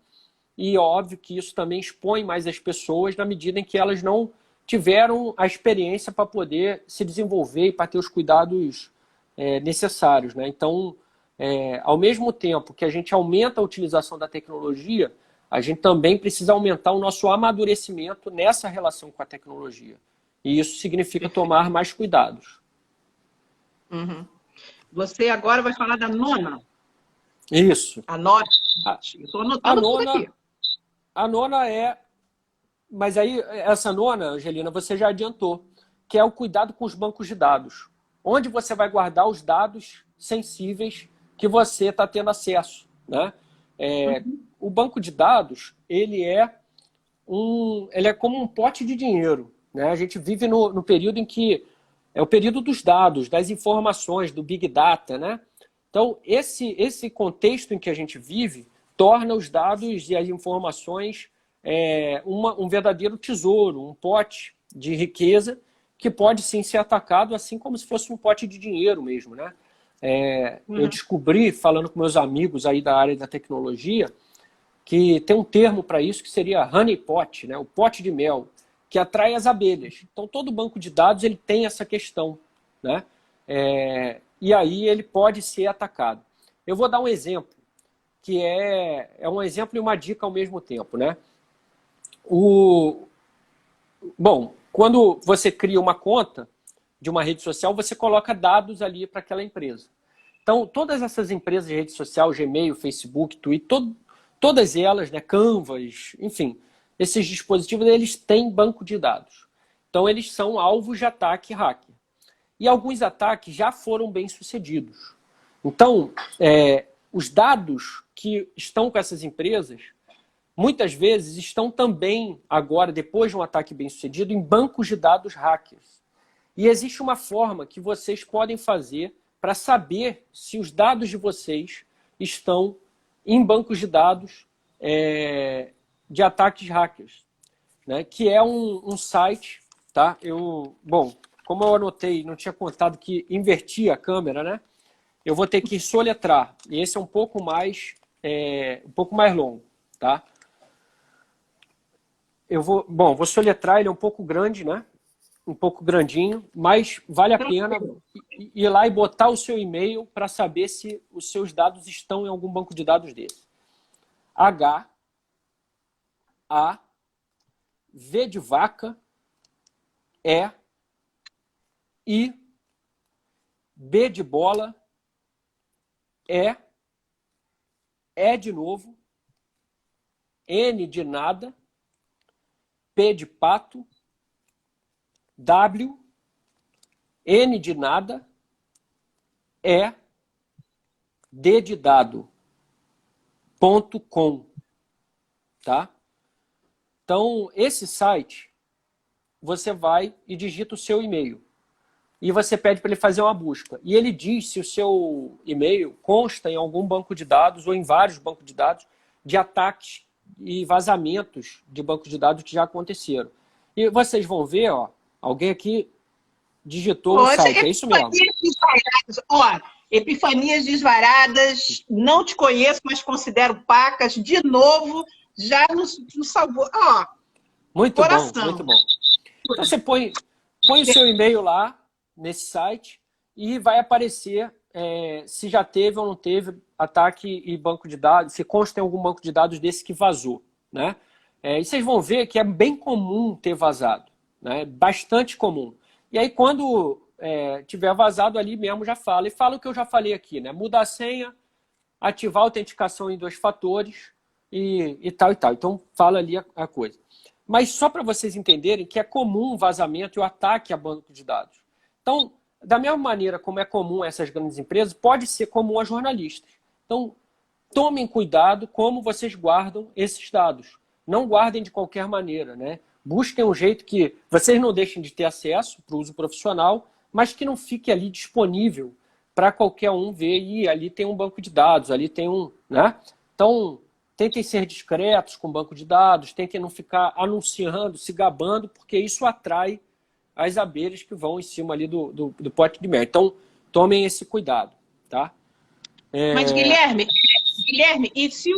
E óbvio que isso também expõe mais as pessoas na medida em que elas não tiveram a experiência para poder se desenvolver e para ter os cuidados necessários, né? Então, ao mesmo tempo que a gente aumenta a utilização da tecnologia, a gente também precisa aumentar o nosso amadurecimento nessa relação com a tecnologia. E isso significa tomar mais cuidados. Uhum. Você agora vai falar da nona. Isso. Anote. Eu estou anotando tudo aqui. A nona mas aí, essa nona, Angelina, você já adiantou, que é o cuidado com os bancos de dados. Onde você vai guardar os dados sensíveis que você está tendo acesso, né? O banco de dados, ele é como um pote de dinheiro, né? A gente vive no período em que é o período dos dados, das informações, do Big Data, né? Então, esse contexto em que a gente vive torna os dados e as informações um verdadeiro tesouro, um pote de riqueza que pode sim ser atacado, assim como se fosse um pote de dinheiro mesmo, né? Eu descobri, falando com meus amigos aí da área da tecnologia, que tem um termo para isso que seria honeypot, né? O pote de mel, que atrai as abelhas. Então, todo banco de dados ele tem essa questão, né? E aí ele pode ser atacado. Eu vou dar um exemplo, que é um exemplo e uma dica ao mesmo tempo, né? Bom, quando você cria uma conta de uma rede social, você coloca dados ali para aquela empresa. Então, todas essas empresas de rede social, Gmail, Facebook, Twitter, todas elas, né, Canvas, enfim, esses dispositivos, eles têm banco de dados. Então, eles são alvos de ataque hacker. E alguns ataques já foram bem sucedidos. Então, os dados que estão com essas empresas, muitas vezes estão também, agora, depois de um ataque bem sucedido, em bancos de dados hackers. E existe uma forma que vocês podem fazer para saber se os dados de vocês estão em bancos de dados de ataques hackers, né? Que é um site, tá? Bom, como eu anotei, não tinha contado que invertia a câmera, né? Eu vou ter que soletrar. E esse é um pouco mais longo, tá? Vou soletrar, ele é um pouco grande, né? Um pouco grandinho, mas vale a pena ir lá e botar o seu e-mail para saber se os seus dados estão em algum banco de dados desse. H, A, V de vaca, E, I, B de bola, E de novo, N de nada, P de pato, W, N de nada, E, D de dado, .com, tá? Então, esse site, você vai e digita o seu e-mail. E você pede para ele fazer uma busca. E ele diz se o seu e-mail consta em algum banco de dados ou em vários bancos de dados de ataques e vazamentos de bancos de dados que já aconteceram. E vocês vão ver, ó, alguém aqui digitou o site, é isso mesmo. Epifanias Desvaradas, não te conheço, mas considero pacas, de novo, já nos salvou. Ó, muito coração. Bom, muito bom. Então você põe o seu e-mail lá, nesse site, e vai aparecer se já teve ou não teve ataque e banco de dados, se consta em algum banco de dados desse que vazou, né? E vocês vão ver que é bem comum ter vazado, né? Bastante comum. E aí, quando tiver vazado ali mesmo, já fala. E fala o que eu já falei aqui, né? Muda a senha, ativar a autenticação em 2 fatores e tal e tal. Então, fala ali a coisa. Mas só para vocês entenderem que é comum o vazamento e o ataque a banco de dados. Então, da mesma maneira como é comum a essas grandes empresas, pode ser comum a jornalistas. Então, tomem cuidado como vocês guardam esses dados. Não guardem de qualquer maneira, né? Busquem um jeito que vocês não deixem de ter acesso para o uso profissional, mas que não fique ali disponível para qualquer um ver e ali tem um banco de dados, ali tem um, né? Então, tentem ser discretos com o banco de dados, tentem não ficar anunciando, se gabando, porque isso atrai as abelhas que vão em cima ali do pote de mel. Então, tomem esse cuidado, tá? Mas, Guilherme, e se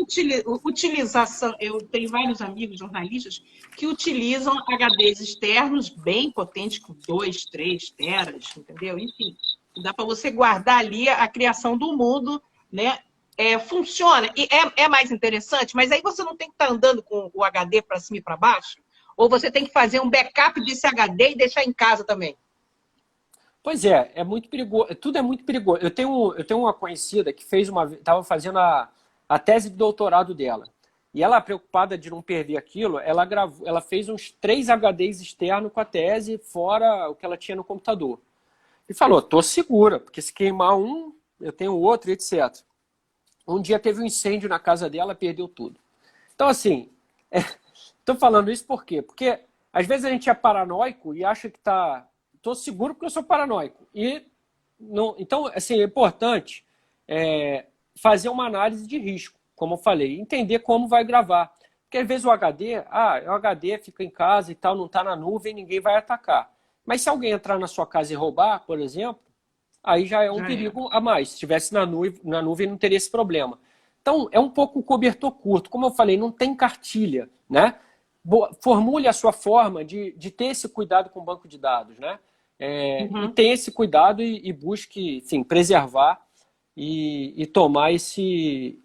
utilização... Eu tenho vários amigos jornalistas que utilizam HDs externos bem potentes, com 2, 3 teras, entendeu? Enfim, dá para você guardar ali a criação do mundo, né? Funciona, e é mais interessante, mas aí você não tem que estar andando com o HD para cima e para baixo? Ou você tem que fazer um backup desse HD e deixar em casa também? Pois é muito perigoso, tudo é muito perigoso. Eu tenho uma conhecida que estava fazendo a tese de doutorado dela. E ela, preocupada de não perder aquilo, ela fez uns 3 HDs externos com a tese, fora o que ela tinha no computador. E falou, tô segura, porque se queimar um, eu tenho outro, etc. Um dia teve um incêndio na casa dela, perdeu tudo. Então, assim, estou falando isso por quê? Porque às vezes a gente é paranoico e acha que estou seguro porque eu sou paranoico. E não, então, assim, é importante fazer uma análise de risco, como eu falei, entender como vai gravar. Porque às vezes o HD fica em casa e tal, não está na nuvem, ninguém vai atacar. Mas se alguém entrar na sua casa e roubar, por exemplo, aí já é um perigo a mais. Se estivesse na nuvem, não teria esse problema. Então, é um pouco o cobertor curto. Como eu falei, não tem cartilha, né? Formule a sua forma de ter esse cuidado com o banco de dados, né? E tenha esse cuidado e busque, enfim, preservar e tomar esses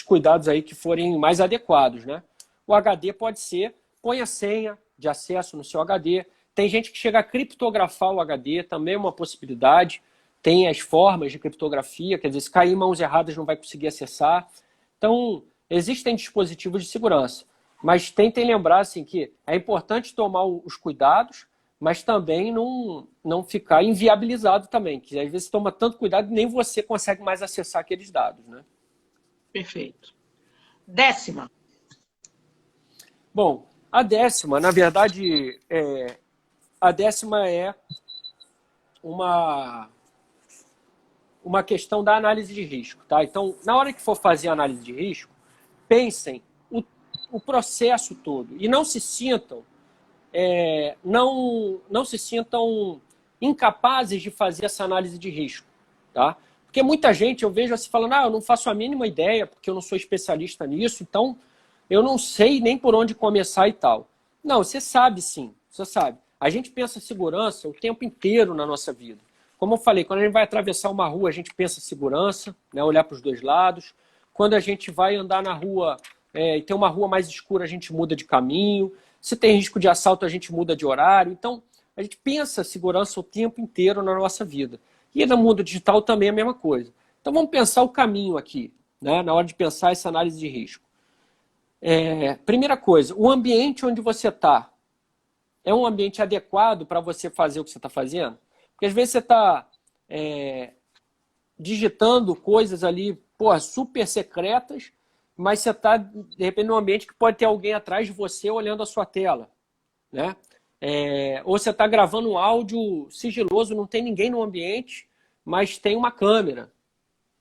cuidados aí que forem mais adequados, né? O HD pode ser, põe a senha de acesso no seu HD. Tem gente que chega a criptografar o HD, também é uma possibilidade. Tem as formas de criptografia, quer dizer, se cair em mãos erradas não vai conseguir acessar. Então, existem dispositivos de segurança. Mas tentem lembrar assim, que é importante tomar os cuidados, mas também não ficar inviabilizado também, que às vezes toma tanto cuidado que nem você consegue mais acessar aqueles dados, né? Perfeito. 10ª. Bom, a 10ª, na verdade, a 10ª é uma questão da análise de risco, tá? Então, na hora que for fazer a análise de risco, pensem o processo todo e não se sintam não se sintam incapazes de fazer essa análise de risco, tá? Porque muita gente, eu vejo assim falando, eu não faço a mínima ideia, porque eu não sou especialista nisso, então eu não sei nem por onde começar e tal. Não, você sabe sim, você sabe. A gente pensa segurança o tempo inteiro na nossa vida. Como eu falei, quando a gente vai atravessar uma rua, a gente pensa segurança, né, olhar para os 2 lados. Quando a gente vai andar na rua e tem uma rua mais escura, a gente muda de caminho. Se tem risco de assalto, a gente muda de horário. Então, a gente pensa segurança o tempo inteiro na nossa vida. E no mundo digital também é a mesma coisa. Então, vamos pensar o caminho aqui, né, na hora de pensar essa análise de risco. Primeira coisa, o ambiente onde você está é um ambiente adequado para você fazer o que você está fazendo? Porque às vezes você está digitando coisas ali, super secretas, mas você está, de repente, num ambiente que pode ter alguém atrás de você olhando a sua tela, né? Ou você está gravando um áudio sigiloso, não tem ninguém no ambiente, mas tem uma câmera.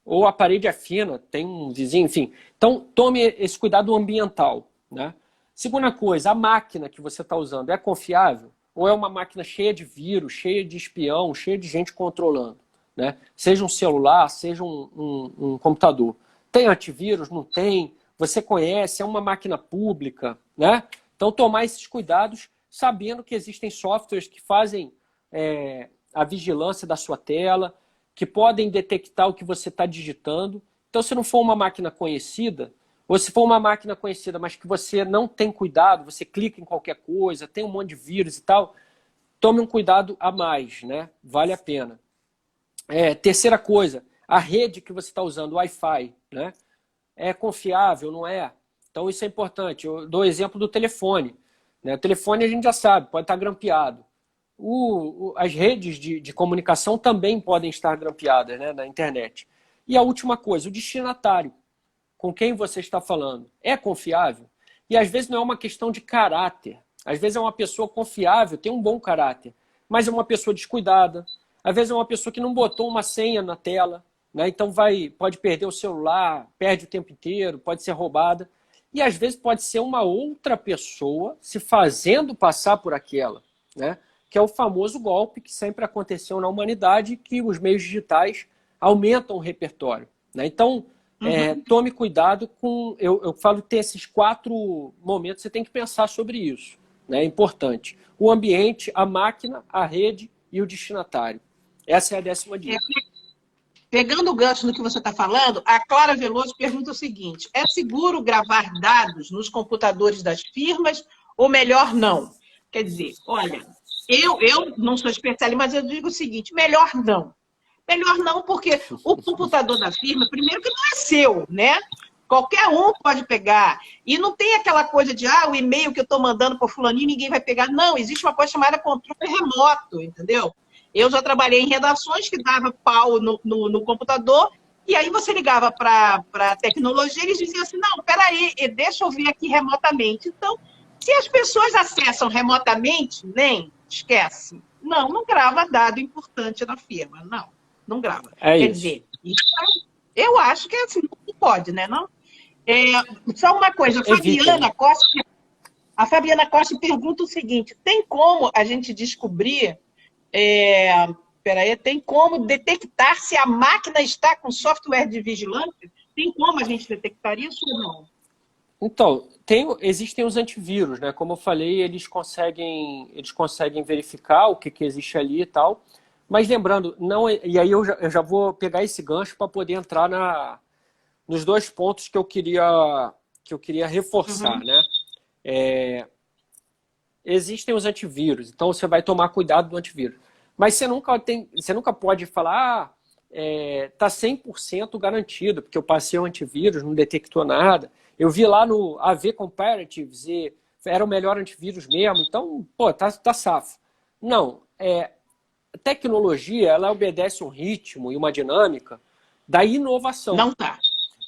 Ou a parede é fina, tem um vizinho, enfim. Então, tome esse cuidado ambiental, né? Segunda coisa, a máquina que você está usando é confiável? Ou é uma máquina cheia de vírus, cheia de espião, cheia de gente controlando, né? Seja um celular, seja um computador. Tem antivírus? Não tem? Você conhece? É uma máquina pública, né? Então, tomar esses cuidados sabendo que existem softwares que fazem a vigilância da sua tela, que podem detectar o que você está digitando. Então, se não for uma máquina conhecida, ou se for uma máquina conhecida, mas que você não tem cuidado, você clica em qualquer coisa, tem um monte de vírus e tal, tome um cuidado a mais, né? Vale a pena. Terceira coisa, a rede que você está usando, o Wi-Fi, né? É confiável, não é? Então isso é importante. Eu dou o exemplo do telefone, né? O telefone a gente já sabe, pode estar grampeado. As redes de comunicação também podem estar grampeadas, né, na internet. E a última coisa, o destinatário. Com quem você está falando? É confiável? E às vezes não é uma questão de caráter. Às vezes é uma pessoa confiável, tem um bom caráter, mas é uma pessoa descuidada. Às vezes é uma pessoa que não botou uma senha na tela, né? Então pode perder o celular, perde o tempo inteiro, pode ser roubada. E às vezes pode ser uma outra pessoa se fazendo passar por aquela, né? Que é o famoso golpe que sempre aconteceu na humanidade, que os meios digitais aumentam o repertório, né? Então, tome cuidado com... Eu falo que tem esses 4 momentos, você tem que pensar sobre isso, né? É importante. O ambiente, a máquina, a rede e o destinatário. Essa é a 10ª dica. Pegando o gancho no que você está falando, a Clara Veloso pergunta o seguinte: é seguro gravar dados nos computadores das firmas ou melhor não? Quer dizer, olha, eu não sou especialista, mas eu digo o seguinte: melhor não. Melhor não, porque o computador da firma, primeiro que não é seu, né? Qualquer um pode pegar. E não tem aquela coisa de, o e-mail que eu estou mandando para o fulaninho, ninguém vai pegar. Não, existe uma coisa chamada controle remoto, entendeu? Eu já trabalhei em redações que dava pau no computador, e aí você ligava para a tecnologia e eles diziam assim, não, peraí, deixa eu ver aqui remotamente. Então, se as pessoas acessam remotamente, nem esquece. Não grava dado importante da firma, não grava. Quer dizer, eu acho que assim, não pode, né? Não? Só uma coisa, a Fabiana Costa pergunta o seguinte, tem como a gente descobrir, tem como detectar se a máquina está com software de vigilância? Tem como a gente detectar isso ou não? Então, existem os antivírus, né? Como eu falei, eles conseguem verificar o que existe ali e tal. Mas lembrando, e aí eu já vou pegar esse gancho para poder entrar nos 2 pontos que eu queria reforçar, né? Existem os antivírus, então você vai tomar cuidado do antivírus. Mas você nunca pode falar, tá 100% garantido, porque eu passei o antivírus, não detectou nada. Eu vi lá no AV Comparatives e era o melhor antivírus mesmo, então, tá safo. Não, a tecnologia, ela obedece um ritmo e uma dinâmica da inovação. Não tá.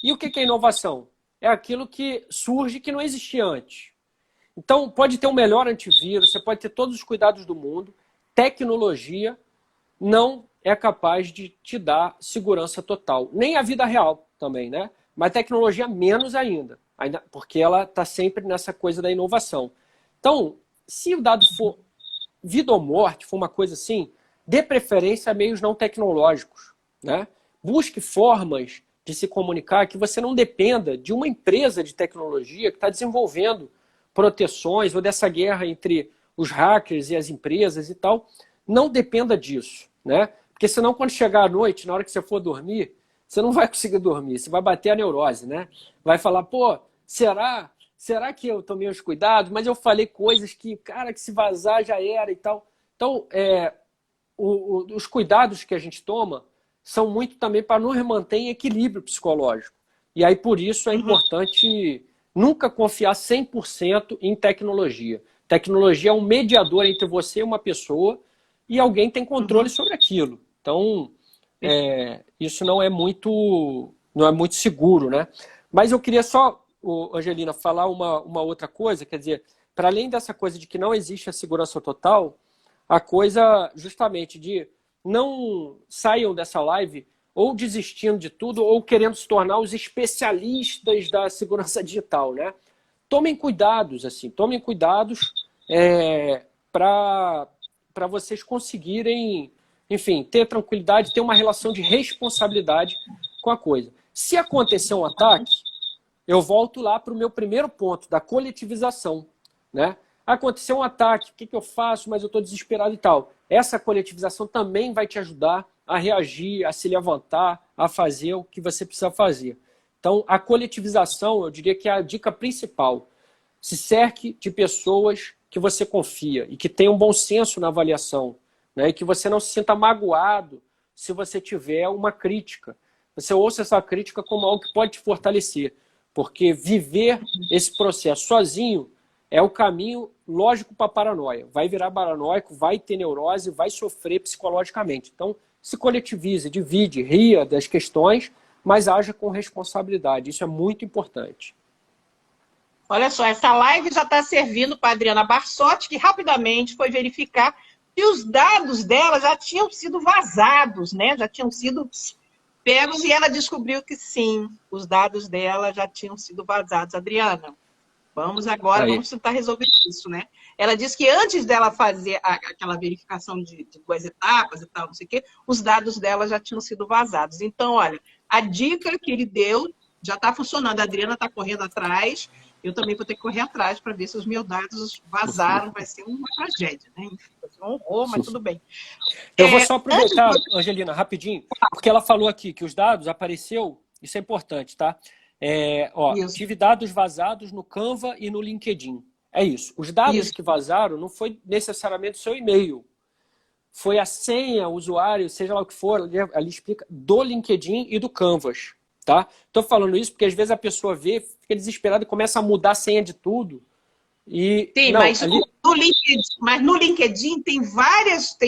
E o que é inovação? É aquilo que surge que não existia antes. Então, pode ter o melhor antivírus, você pode ter todos os cuidados do mundo, tecnologia não é capaz de te dar segurança total. Nem a vida real também, né? Mas tecnologia menos ainda, porque ela está sempre nessa coisa da inovação. Então, se o dado for vida ou morte, for uma coisa assim, dê preferência a meios não tecnológicos, né? Busque formas de se comunicar que você não dependa de uma empresa de tecnologia que está desenvolvendo proteções ou dessa guerra entre os hackers e as empresas e tal. Não dependa disso, né? Porque senão quando chegar à noite, na hora que você for dormir, você não vai conseguir dormir, você vai bater a neurose, né? Vai falar, será que eu tomei os cuidados? Mas eu falei coisas que, cara, que se vazar já era e tal. Então, os cuidados que a gente toma são muito também para nos manter em equilíbrio psicológico. E aí, por isso, é importante nunca confiar 100% em tecnologia. Tecnologia é um mediador entre você e uma pessoa e alguém tem controle sobre aquilo. Então, isso não é muito seguro, né? Mas eu queria só, Angelina, falar uma outra coisa, quer dizer, para além dessa coisa de que não existe a segurança total, a coisa justamente de não saiam dessa live ou desistindo de tudo ou querendo se tornar os especialistas da segurança digital, né? Tomem cuidados para vocês conseguirem, enfim, ter tranquilidade, ter uma relação de responsabilidade com a coisa. Se acontecer um ataque, eu volto lá para o meu primeiro ponto, da coletivização, né? Aconteceu um ataque, o que eu faço? Mas eu estou desesperado e tal. Essa coletivização também vai te ajudar a reagir, a se levantar, a fazer o que você precisa fazer. Então, a coletivização, eu diria que é a dica principal. Se cerque de pessoas que você confia e que tenham bom senso na avaliação, né? E que você não se sinta magoado se você tiver uma crítica. Você ouça essa crítica como algo que pode te fortalecer, porque viver esse processo sozinho é o caminho lógico para a paranoia. Vai virar paranoico, vai ter neurose, vai sofrer psicologicamente. Então, se coletivize, divide, ria das questões, mas haja com responsabilidade. Isso é muito importante. Olha só, essa live já está servindo para a Adriana Barsotti, que rapidamente foi verificar que os dados dela já tinham sido vazados, né? Já tinham sido pegos e ela descobriu que sim, os dados dela já tinham sido vazados. Adriana, vamos agora, vamos tentar resolver isso, né? Ela disse que antes dela fazer aquela verificação de 2 etapas e tal, não sei o quê, os dados dela já tinham sido vazados. Então, olha, a dica que ele deu já está funcionando. A Adriana está correndo atrás, eu também vou ter que correr atrás para ver se os meus dados vazaram. Vai ser uma tragédia, né? Vai ser um horror, mas tudo bem. Eu vou só aproveitar, Angelina, rapidinho, porque ela falou aqui que os dados apareceu, isso é importante, tá? Tive dados vazados no Canva e no LinkedIn. É isso. Os dados que vazaram não foi necessariamente o seu e-mail. Foi a senha, o usuário, seja lá o que for, ali explica, do LinkedIn e do Canvas. Tá? Estou falando isso porque às vezes a pessoa vê, fica desesperada e começa a mudar a senha de tudo. E, sim, não, mas, no LinkedIn tem várias...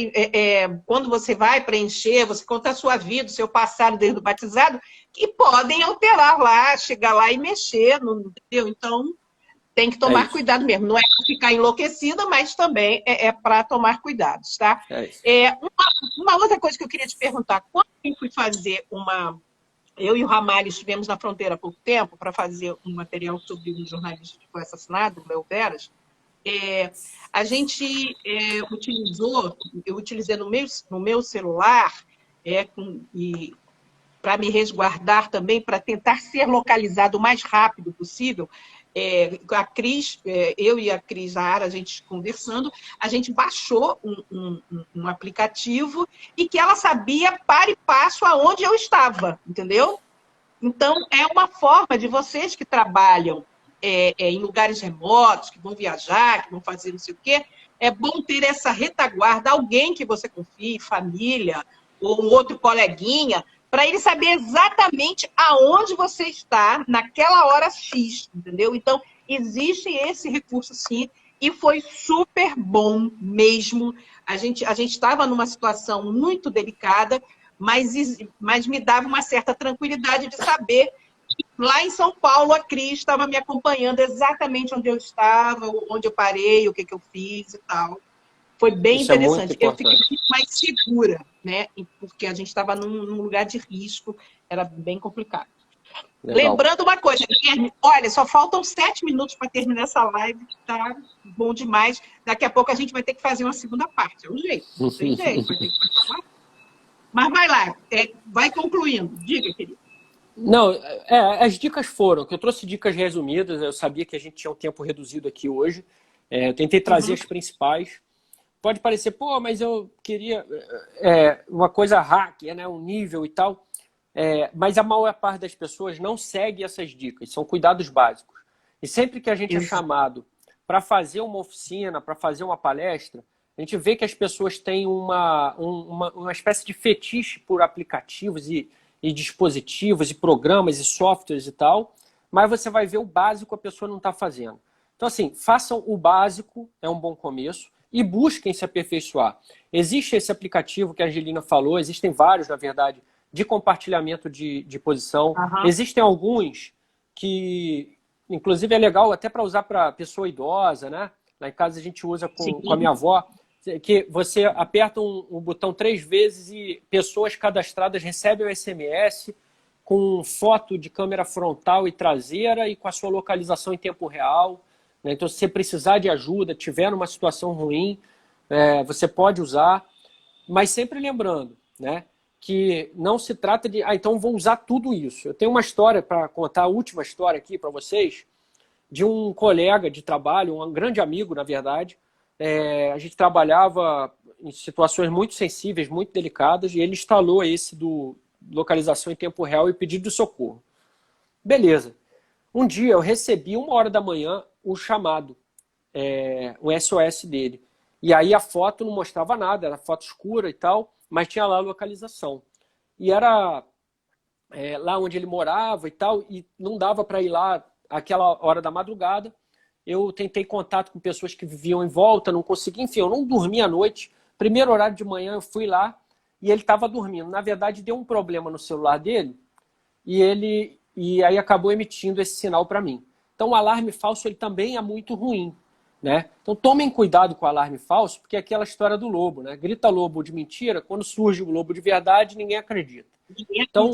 quando você vai preencher, você conta a sua vida, o seu passado desde o batizado, que podem alterar lá, chegar lá e mexer, entendeu? Então, tem que tomar cuidado mesmo. Não é para ficar enlouquecida, mas também é para tomar cuidados, tá? Uma outra coisa que eu queria te perguntar, quando eu fui fazer eu e o Ramalho estivemos na fronteira há pouco tempo para fazer um material sobre um jornalista que foi assassinado, o Léo Veras. A gente eu utilizei no meu celular para me resguardar também, para tentar ser localizado o mais rápido possível. A Cris, eu e a Cris Zahara, a gente conversando, a gente baixou um aplicativo e que ela sabia para e passo aonde eu estava, entendeu? Então, é uma forma de vocês que trabalham em lugares remotos, que vão viajar, que vão fazer não sei o quê, é bom ter essa retaguarda, alguém que você confie, família, ou um outro coleguinha, para ele saber exatamente aonde você está naquela hora X, entendeu? Então, existe esse recurso, sim, e foi super bom mesmo. A gente estava numa situação muito delicada, mas me dava uma certa tranquilidade de saber que lá em São Paulo a Cris estava me acompanhando exatamente onde eu estava, onde eu parei, o que eu fiz e tal. Foi bem interessante. Eu fiquei muito mais segura, né? Porque a gente estava num lugar de risco, era bem complicado. Legal. Lembrando uma coisa, Guilherme, olha, só faltam 7 minutos para terminar essa live, que tá bom demais. Daqui a pouco a gente vai ter que fazer uma segunda parte. É um jeito, não tem jeito, vai ter que fazer. Mas vai lá, vai concluindo. Diga, querido. Não, as dicas foram, que eu trouxe dicas resumidas, eu sabia que a gente tinha um tempo reduzido aqui hoje. Eu tentei trazer as principais. Pode parecer, pô, mas eu queria uma coisa hacker, né, um nível e tal. Mas a maior parte das pessoas não segue essas dicas, são cuidados básicos. E sempre que a gente é chamado para fazer uma oficina, para fazer uma palestra, a gente vê que as pessoas têm uma espécie de fetiche por aplicativos e dispositivos, e programas, e softwares e tal, mas você vai ver o básico a pessoa não está fazendo. Então, assim, façam o básico, é um bom começo, e busquem se aperfeiçoar. Existe esse aplicativo que a Angelina falou, existem vários, na verdade, de compartilhamento de posição. Existem alguns que, inclusive, é legal até para usar para pessoa idosa, né? Lá em casa a gente usa com a minha avó, que você aperta um botão 3 vezes e pessoas cadastradas recebem o SMS com foto de câmera frontal e traseira e com a sua localização em tempo real. Né? Então, se você precisar de ajuda, tiver numa situação ruim, você pode usar, mas sempre lembrando, né, que não se trata de, então vou usar tudo isso. Eu tenho uma história para contar, a última história aqui para vocês, de um colega de trabalho, um grande amigo, na verdade. A gente trabalhava em situações muito sensíveis, muito delicadas, e ele instalou esse do localização em tempo real e pedido de socorro. Beleza. Um dia eu recebi 1h da manhã um chamado, um SOS dele. E aí a foto não mostrava nada, era foto escura e tal, mas tinha lá a localização. E era lá onde ele morava e tal, e não dava para ir lá àquela hora da madrugada. Eu tentei contato com pessoas que viviam em volta, não consegui, enfim, eu não dormi à noite. Primeiro horário de manhã eu fui lá e ele estava dormindo. Na verdade, deu um problema no celular dele e aí acabou emitindo esse sinal para mim. Então o alarme falso ele também é muito ruim, né? Então tomem cuidado com o alarme falso, porque é aquela história do lobo, né? Grita lobo de mentira, quando surge o lobo de verdade, ninguém acredita. Então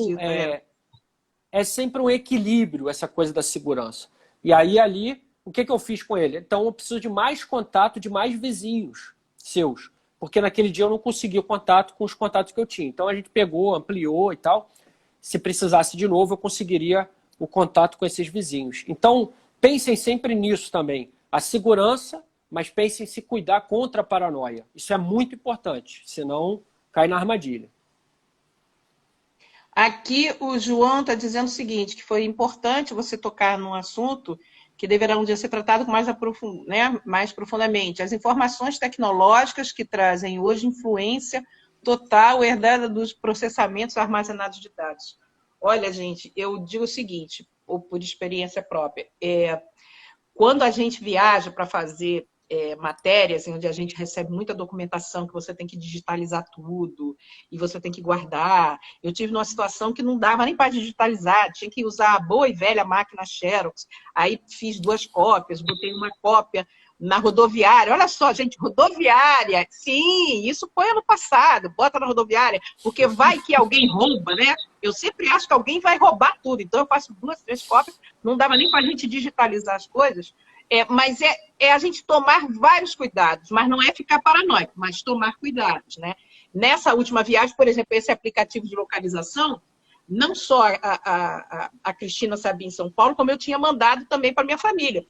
é sempre um equilíbrio essa coisa da segurança. E aí ali, o que eu fiz com ele? Então eu preciso de mais contato de mais vizinhos seus, porque naquele dia eu não consegui o contato com os contatos que eu tinha. Então a gente pegou, ampliou e tal. Se precisasse de novo, eu conseguiria o contato com esses vizinhos. Então pensem sempre nisso também. A segurança, mas pensem em se cuidar contra a paranoia. Isso é muito importante, senão cai na armadilha. Aqui o João está dizendo o seguinte, que foi importante você tocar num assunto que deverá um dia ser tratado com mais profundamente. As informações tecnológicas que trazem hoje influência total herdada dos processamentos armazenados de dados. Olha, gente, eu digo o seguinte, por experiência própria, quando a gente viaja para fazer matérias, onde a gente recebe muita documentação, que você tem que digitalizar tudo, e você tem que guardar. Eu tive numa situação que não dava nem para digitalizar, tinha que usar a boa e velha máquina Xerox. Aí fiz 2 cópias, botei uma cópia na rodoviária. Olha só, gente, rodoviária. Sim, isso foi ano passado, bota na rodoviária, porque vai que alguém rouba, né? Eu sempre acho que alguém vai roubar tudo, então eu faço 2, 3 cópias, não dava nem para a gente digitalizar as coisas. Mas a gente tomar vários cuidados, mas não é ficar paranoico, mas tomar cuidados, né? Nessa última viagem, por exemplo, esse aplicativo de localização, não só a Cristina sabia em São Paulo, como eu tinha mandado também para minha família,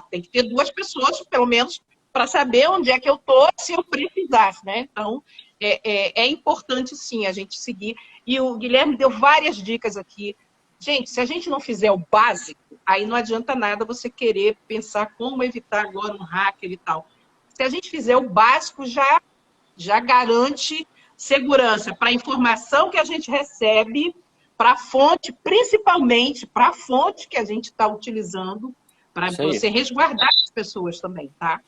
tem que ter 2 pessoas, pelo menos, para saber onde é que eu estou, se eu precisasse, né? Então, é importante, sim, a gente seguir. E o Guilherme deu várias dicas aqui. Gente, se a gente não fizer o básico, aí não adianta nada você querer pensar como evitar agora um hacker e tal. Se a gente fizer o básico, já garante segurança para a informação que a gente recebe, para a fonte, principalmente para a fonte que a gente está utilizando, para você resguardar as pessoas também, tá?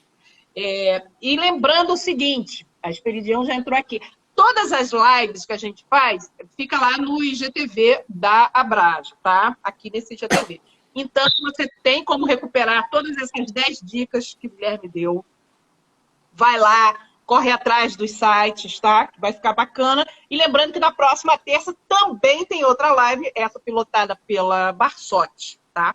E lembrando o seguinte, a Esperidião já entrou aqui. Todas as lives que a gente faz, fica lá no IGTV da Abrage, tá? Aqui nesse IGTV. Então, você tem como recuperar todas essas 10 dicas que o Guilherme deu. Vai lá, corre atrás dos sites, tá? Vai ficar bacana. E lembrando que na próxima terça também tem outra live, essa pilotada pela Barsotti, tá?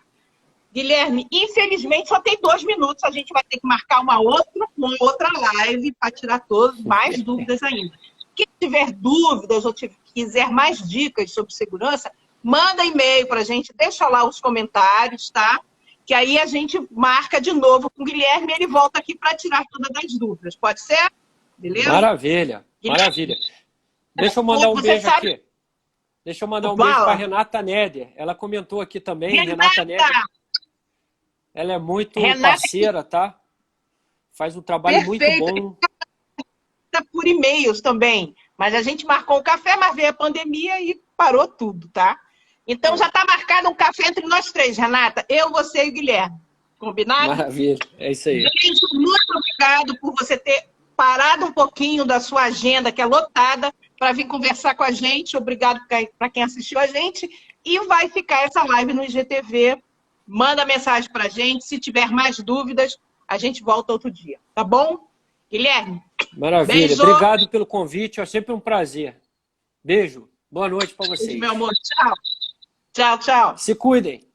Guilherme, infelizmente só tem 2 minutos, a gente vai ter que marcar uma outra live para tirar todas mais dúvidas ainda. Quem tiver dúvidas ou quiser mais dicas sobre segurança, manda e-mail para a gente, deixa lá os comentários, tá? Que aí a gente marca de novo com o Guilherme e ele volta aqui para tirar todas as dúvidas. Pode ser? Beleza? Maravilha, Guilherme, maravilha. Deixa eu mandar um beijo aqui. Deixa eu mandar um beijo para a Renata Neder. Ela comentou aqui também, Renata Neder. Ela é muito parceira, tá? Faz um trabalho muito bom. Por e-mails também. Mas a gente marcou um café, mas veio a pandemia e parou tudo, tá? Então já está marcado um café entre nós 3, Renata. Eu, você e o Guilherme. Combinado? Maravilha, é isso aí. Beijo, muito obrigado por você ter parado um pouquinho da sua agenda, que é lotada, para vir conversar com a gente. Obrigado para quem assistiu a gente. E vai ficar essa live no IGTV. Manda mensagem para a gente. Se tiver mais dúvidas, a gente volta outro dia. Tá bom? Guilherme? Maravilha. Beijo. Obrigado pelo convite. É sempre um prazer. Beijo. Boa noite para vocês. Beijo, meu amor. Tchau. Tchau, tchau. Se cuidem.